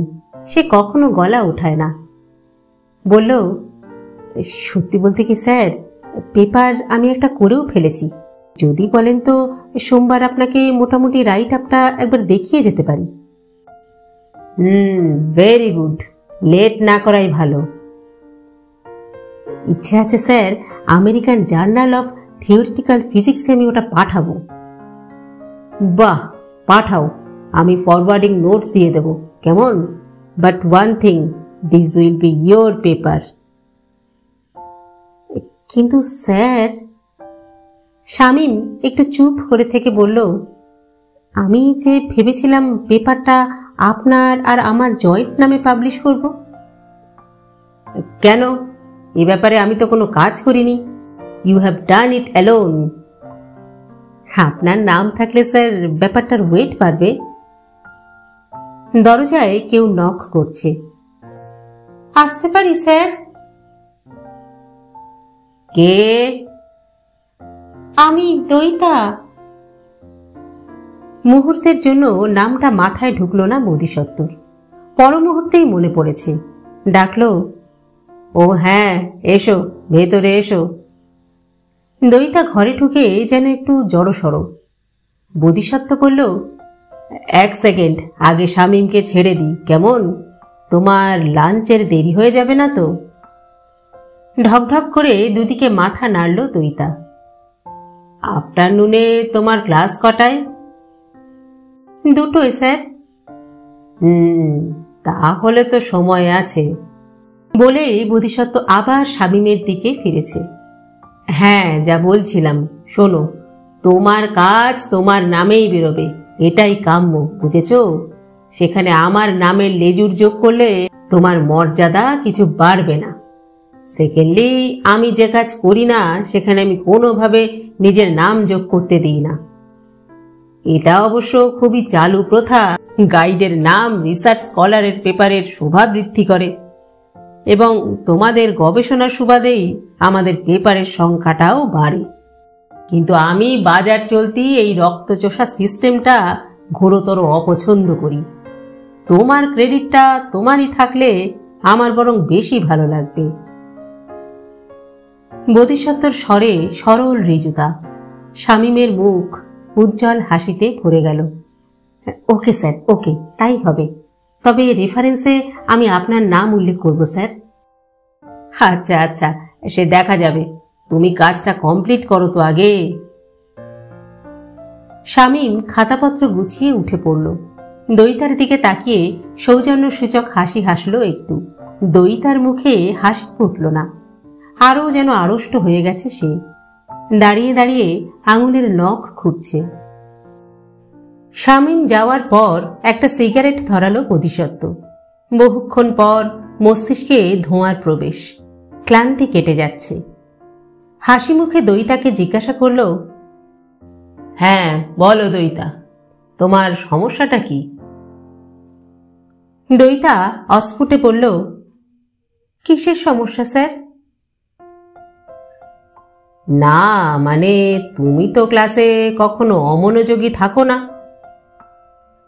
সে কখনো গলা ওঠায় না। বলল, সত্যি বলতে কি স্যার, পেপার আমি একটা করেও ফেলেছি। যদি বলেন তো সোমবার আপনাকে মোটামুটি রাইট আপটা একবার দেখিয়ে যেতে পারি। Very good. লেট না করাই ভালো। ইচ্ছে আছে sir, American journal of theoretical ফিজিক্সে আমি ওটা পাঠাবো। বাহ, পাঠাও। আমি ফরওয়ার্ডিং নোটস দিয়ে দেব, কেমন? But one thing, this will be your paper. কিন্তু স্যার। শামীম একটু চুপ করে থেকে বলল, আমি যে ভেবেছিলাম পেপারটা আপনার আর আমার জয়েন্ট নামে পাবলিশ করব। কেন? এ ব্যাপারে আমি তো কোনো কাজ করিনি। You have done it alone. আপনার নাম থাকলে স্যার ব্যাপারটার ওয়েট বাড়বে। দরজায় কেউ নক করছে। আসতে পারি স্যার? কে? আমি, দইতা। মুহূর্তের জন্য নামটা মাথায় ঢুকলো না বোধিসত্ত্বর। পর মুহূর্তেই মনে পড়েছে। ডাকলো, ও হ্যাঁ, এসো, ভেতরে এসো। দইতা ঘরে ঢুকে যেন একটু জড়সড়। বোধিসত্ত্ব বলল, 1 সেকেন্ড, আগে শামীমকে ছেড়ে দিই, কেমন? তোমার লাঞ্চের দেরি হয়ে যাবে না তো? ঢকঢক করে দুদিকে মাথা নাড়ল দইতা। আফটারনুনে তোমার ক্লাস কটায়? 2টোয় স্যার। তাহলে তো সময় আছে। বলেই বোধিসত্ত্ব আবার শামীমের দিকে ফিরেছে। হ্যাঁ, যা বলছিলাম শোনো, তোমার কাজ তোমার নামেই বেরোবে, এটাই কাম্য, বুঝেছ? সেখানে আমার নামের লেজুর যোগ করলে তোমার মর্যাদা কিছু বাড়বে না। সেকেন্ডলি, আমি যে কাজ করি না সেখানে আমি কোনোভাবে নিজের নাম যোগ করতে দিই না। এটা অবশ্য খুবই চালু প্রথা। গাইডের নাম রিসার্চ স্কলারের পেপারের শোভা বৃদ্ধি করে এবং তোমাদের গবেষণার সুবাদেই আমাদের পেপারের সংখ্যাটাও বাড়ে। কিন্তু আমি বাজার চলতি এই রক্তচোষা সিস্টেমটা ঘোরতর অপছন্দ করি। তোমার ক্রেডিটটা তোমারই থাকলে আমার বরং বেশি ভালো লাগবে। বোধিসত্ত্বর স্বরে সরল ঋজুতা। শামীমের মুখ উজ্জ্বল হাসিতে ভরে গেল। ওকে স্যার, ওকে, তাই হবে। তবে রেফারেন্সে আমি আপনার নাম উল্লেখ করব স্যার। আচ্ছা আচ্ছা, সে দেখা যাবে। তুমি কাজটা কমপ্লিট করো তো আগে। শামীম খাতাপত্র গুছিয়ে উঠে পড়ল। দইতার দিকে তাকিয়ে সৌজন্যসূচক হাসি হাসল একটু। দইতার মুখে হাসি ফুটল না, আরও যেন আড়ষ্ট হয়ে গেছে সে। দাঁড়িয়ে দাঁড়িয়ে আঙুলের নখ খুঁজছে। শামীম যাওয়ার পর একটা সিগারেট ধরালো বোধিসত্ত্ব। বহুক্ষণ পর মস্তিষ্কে ধোঁয়ার প্রবেশ। ক্লান্তি কেটে যাচ্ছে। হাসি মুখে দইতাকে জিজ্ঞাসা করল, হ্যাঁ বলো দইতা, তোমার সমস্যাটা কি? দইতা অস্ফুটে বলল, কিসের সমস্যা স্যার? না মানে তুমি তো ক্লাসে কখনো অমনোযোগী থাকো না।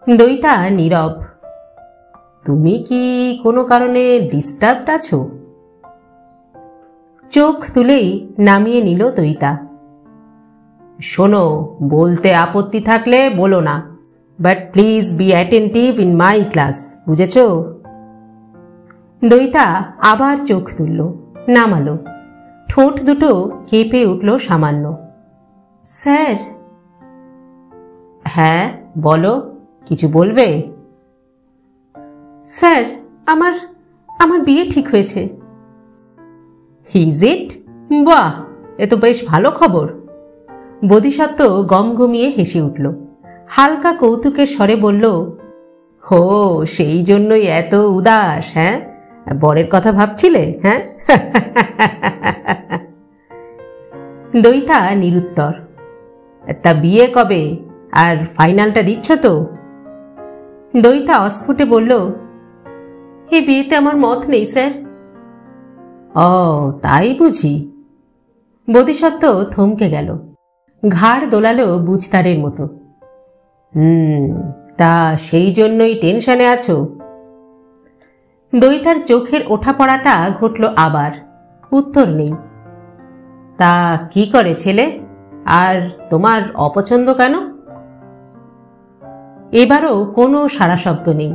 দইতা নীরব। তুমি কি কোনো কারণে ডিস্টার্বড আছো? চোখ তুলেই নামিয়ে নিল দইতা। শোনো, বলতে আপত্তি থাকলে বলো না, but please be attentive in my class, বুঝেছ? দইতা আবার চোখ তুলল, নামালো। ঠোঁট দুটো কেঁপে উঠল সামান্য। স্যার। হ্যাঁ বলো, কিছু বলবে? স্যার, আমার বিয়ে ঠিক হয়েছে। Is it? বাহ, এ তো বেশ ভালো খবর। বোধিসত্ত্ব গমগমিয়ে হেসে উঠল। হালকা কৌতুকের স্বরে বলল, হো, সেই জন্যই এত উদাস? হ্যাঁ, বরের কথা ভাবছিলে? হ্যাঁ। দইতা নিরুত্তর। তা বিয়ে কবে? আর ফাইনালটা দিচ্ছ তো? দইতা অস্ফুটে বলল, এ বিয়েতে আমার মত নেই স্যার। ও তাই বুঝি? বোধিসত্ত্ব থমকে গেল। ঘাড় দোলালো বুঝতারের মতো। তা সেই জন্যই টেনশনে আছো? দইতার চোখের ওঠা পড়াটা ঘটল আবার। উত্তর নেই। তা কি করে ছেলে? আর তোমার অপছন্দ কেন? এবারও কোনো সাড়া শব্দ নেই।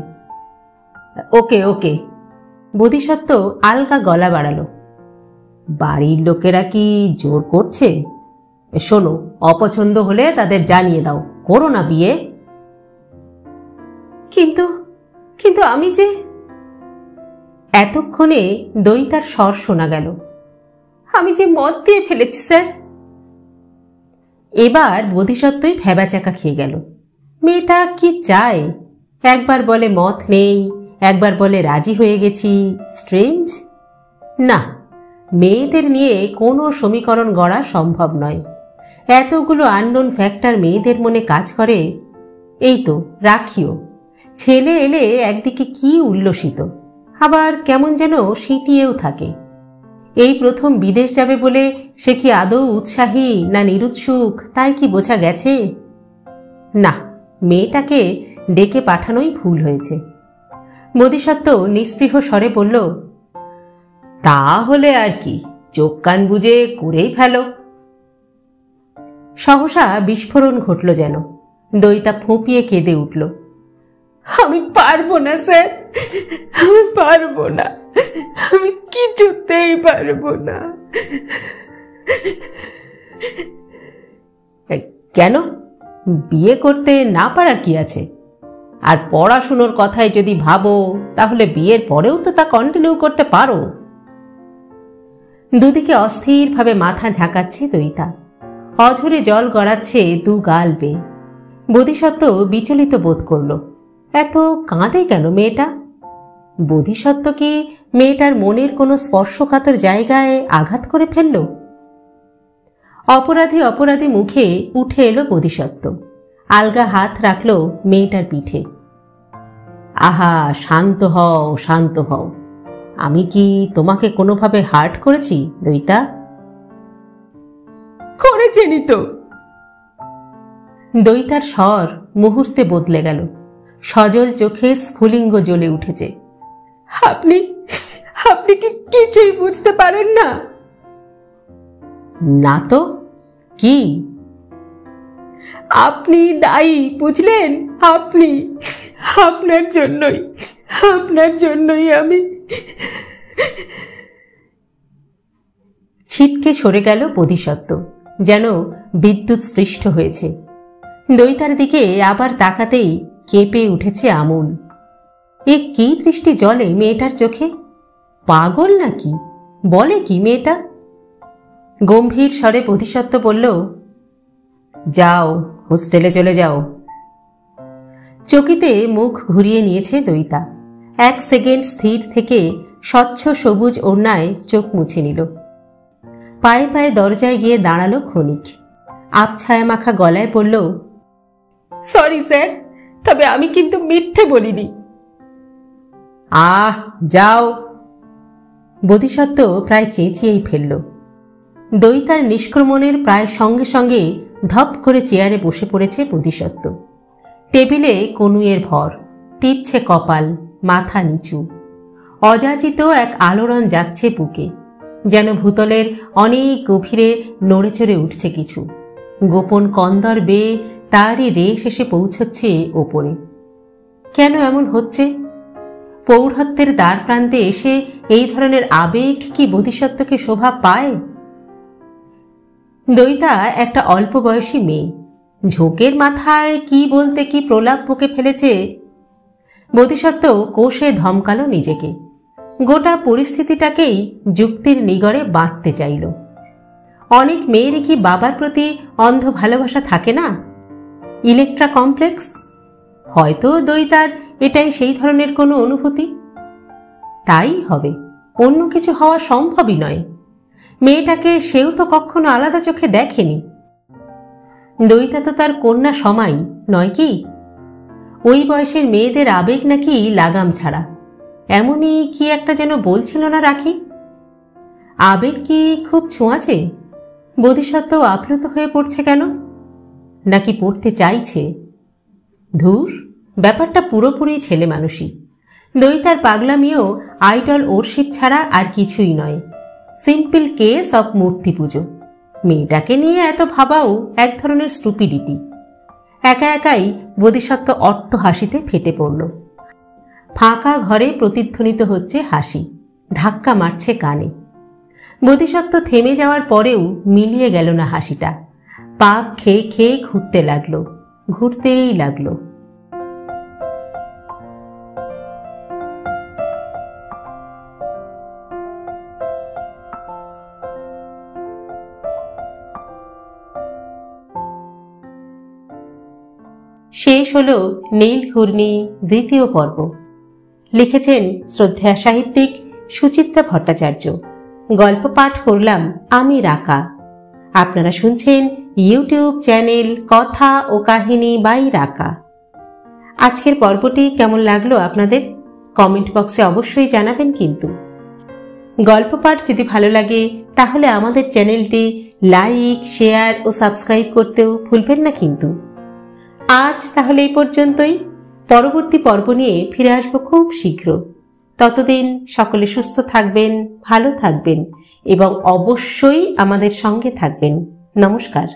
ওকে ওকে। বোধিসত্ত্ব আলগা গলা বাড়ালো। বাড়ির লোকেরা কি জোর করছে? শোনো, অপছন্দ হলে তাদের জানিয়ে দাও, করো না বিয়ে। কিন্তু কিন্তু আমি যে। এতক্ষণে দইতার স্বর শোনা গেল, আমি যে মদ দিয়ে ফেলেছি স্যার। এবার বোধিসত্ত্বই ভ্যাবাচাকা খেয়ে গেল। মেয়েটা কি চায়? একবার বলে মত নেই, একবার বলে রাজি হয়ে গেছি। স্ট্রেঞ্জ। না, মেয়েদের নিয়ে কোনো সমীকরণ গড়া সম্ভব নয়। এতগুলো আননোন ফ্যাক্টর মেয়েদের মনে কাজ করে। এই তো রাখিও, ছেলে এলে একদিকে কি উল্লসিত, আবার কেমন যেন সিটিয়েও থাকে। এই প্রথম বিদেশ যাবে বলে সে কি আদৌ উৎসাহী না নিরুৎসুক, তাই কি বোঝা গেছে? না, মেয়েটাকে ডেকে পাঠানোই ভুল হয়েছে। বোধিসত্ত্ব নিস্পৃহ স্বরে বলল, তাহলে আর কি, চোখ কান বুজে করেই ফেলো। সহসা বিস্ফোরণ ঘটল যেন। দইতা ফুঁপিয়ে কেঁদে উঠল। আমি পারবো না স্যার, আমি পারবো না, আমি কিছুতেই পারবো না। কেন? বিয়ে করতে না পারার কি আছে? আর পড়াশুনোর কথায় যদি ভাবো, তাহলে বিয়ের পরেও তো তা কন্টিনিউ করতে পারো। দুদিকে অস্থিরভাবে মাথা ঝাঁকাচ্ছে দইতা। অঝরে জল গড়াচ্ছে দু গাল বেয়ে। বোধিসত্ত্ব বিচলিত বোধ করল। এত কাঁদে কেন মেয়েটা? বোধিসত্ত্ব কি মেয়েটার মনের কোনো স্পর্শকাতর জায়গায় আঘাত করে ফেলল? অপরাধী অপরাধী মুখে উঠে এলো বোধিসত্ত্ব। আলগা হাত রাখল মেয়েটার পিঠে। আহা, শান্ত হও, শান্ত হও। আমি কি তোমাকে কোনোভাবে হার্ট করেছি দইতা? করেছেনই তো। দইতার স্বর মুহূর্তে বদলে গেল। সজল চোখে স্ফুলিঙ্গ জ্বলে উঠেছে। আপনি কি কিছুই বুঝতে পারেন না? না তো, কি? আপনি দায়ী, বুঝলেন? আপনি, আপনার জন্যই আমি। ছিটকে সরে গেল বোধিসত্ত্ব, যেন বিদ্যুৎ স্পৃষ্ট হয়েছে। দইতার দিকে আবার তাকাতেই কেঁপে উঠেছে আমূল। এ কি দৃষ্টি জলে মেয়েটার চোখে? পাগল নাকি? বলে কি মেয়েটা? গম্ভীর স্বরে বোধিসত্ত্ব বলল, যাও, হোস্টেলে চলে যাও। চকিতে মুখ ঘুরিয়ে নিয়েছে দইতা। 1 সেকেন্ড স্থির থেকে স্বচ্ছ সবুজ ওড়নায় চোখ মুছে নিল। পায়ে পায়ে দরজায় গিয়ে দাঁড়ালো ক্ষণিক। আবছায়া মাখা গলায় বলল, সরি স্যার, তবে আমি কিন্তু মিথ্যে বলিনি। যাও। বোধিসত্ত্ব প্রায় চেঁচিয়েই ফেলল। দইতার নিষ্ক্রমণের প্রায় সঙ্গে সঙ্গে ধপ করে চেয়ারে বসে পড়েছে বোধিসত্ত্ব। টেবিলে কনুইয়ের ভর, টিপছে কপাল, মাথা নিচু। অযাচিত এক আলোড়ন যাচ্ছে বুকে, যেন ভূতলের অনেক গভীরে নড়ে চড়ে উঠছে কিছু। গোপন কন্দর বেয়ে তারই রেশ এসে পৌঁছচ্ছে ওপরে। কেন এমন হচ্ছে? পৌরহত্যের দ্বার প্রান্তে এসে এই ধরনের আবেগ কি বোধিসত্ত্বকে শোভা পায়? দইতা একটা অল্প বয়সী মেয়ে, ঝোঁকের মাথায় কি বলতে কি প্রলাপ বুকে ফেলেছে। বোধিসত্ত্ব কোষে ধমকালো নিজেকে। গোটা পরিস্থিতিটাকেই যুক্তির নিগড়ে বাঁধতে চাইল। অনেক মেয়েরই কি বাবার প্রতি অন্ধ ভালোবাসা থাকে না? Electra complex? হয়তো দইতার এটাই সেই ধরনের কোনো অনুভূতি। তাই হবে, অন্য কিছু হওয়া সম্ভবই নয়। মেয়েটাকে সেও তো কখনো আলাদা চোখে দেখেনি। দইতা তো তার কন্যা সমাই নয় কি? ওই বয়সের মেয়েদের আবেগ নাকি লাগাম ছাড়া, এমনই কি একটা যেন বলছিল না রাখি? আবেগ কি খুব ছোঁয়াচে? বোধিসত্ত্ব আপ্লুত হয়ে পড়ছে কেন? নাকি পড়তে চাইছে? ধুর, ব্যাপারটা পুরোপুরি ছেলে মানুষই। দইতার পাগলামিও আইডল ওরশিপ ছাড়া আর কিছুই নয়। সিম্পল কেস অফ মূর্তি পুজো। মেয়েটাকে নিয়ে এত ভাবাও এক ধরনের স্টুপিডিটি। একা একাই বোধিসত্ত্ব অট্ট হাসিতে ফেটে পড়ল। ফাঁকা ঘরে প্রতিধ্বনিত হচ্ছে হাসি, ধাক্কা মারছে কানে। বোধিসত্ত্ব থেমে যাওয়ার পরেও মিলিয়ে গেল না হাসিটা। পাক খেয়ে খেয়ে ঘুরতে লাগলো, ঘুরতেই লাগলো। শেষ হল নীল ঘূর্ণি দ্বিতীয় পর্ব। লিখেছেন শ্রদ্ধেয়া সাহিত্যিক সুচিত্রা ভট্টাচার্য। গল্প পাঠ করলাম আমি রাকা। আপনারা শুনছেন ইউটিউব চ্যানেল কথা ও কাহিনী বাই রাকা। আজকের পর্বটি কেমন লাগলো আপনাদের কমেন্ট বক্সে অবশ্যই জানাবেন। কিন্তু গল্প পাঠ যদি ভালো লাগে তাহলে আমাদের চ্যানেলটি লাইক, শেয়ার ও সাবস্ক্রাইব করতেও ভুলবেন না কিন্তু। আজ তাহলে এই পর্যন্তই। পরবর্তী পর্ব নিয়ে ফিরে আসবো খুব শীঘ্র। ততদিন সকলে সুস্থ থাকবেন, ভালো থাকবেন এবং অবশ্যই আমাদের সঙ্গে থাকবেন। নমস্কার।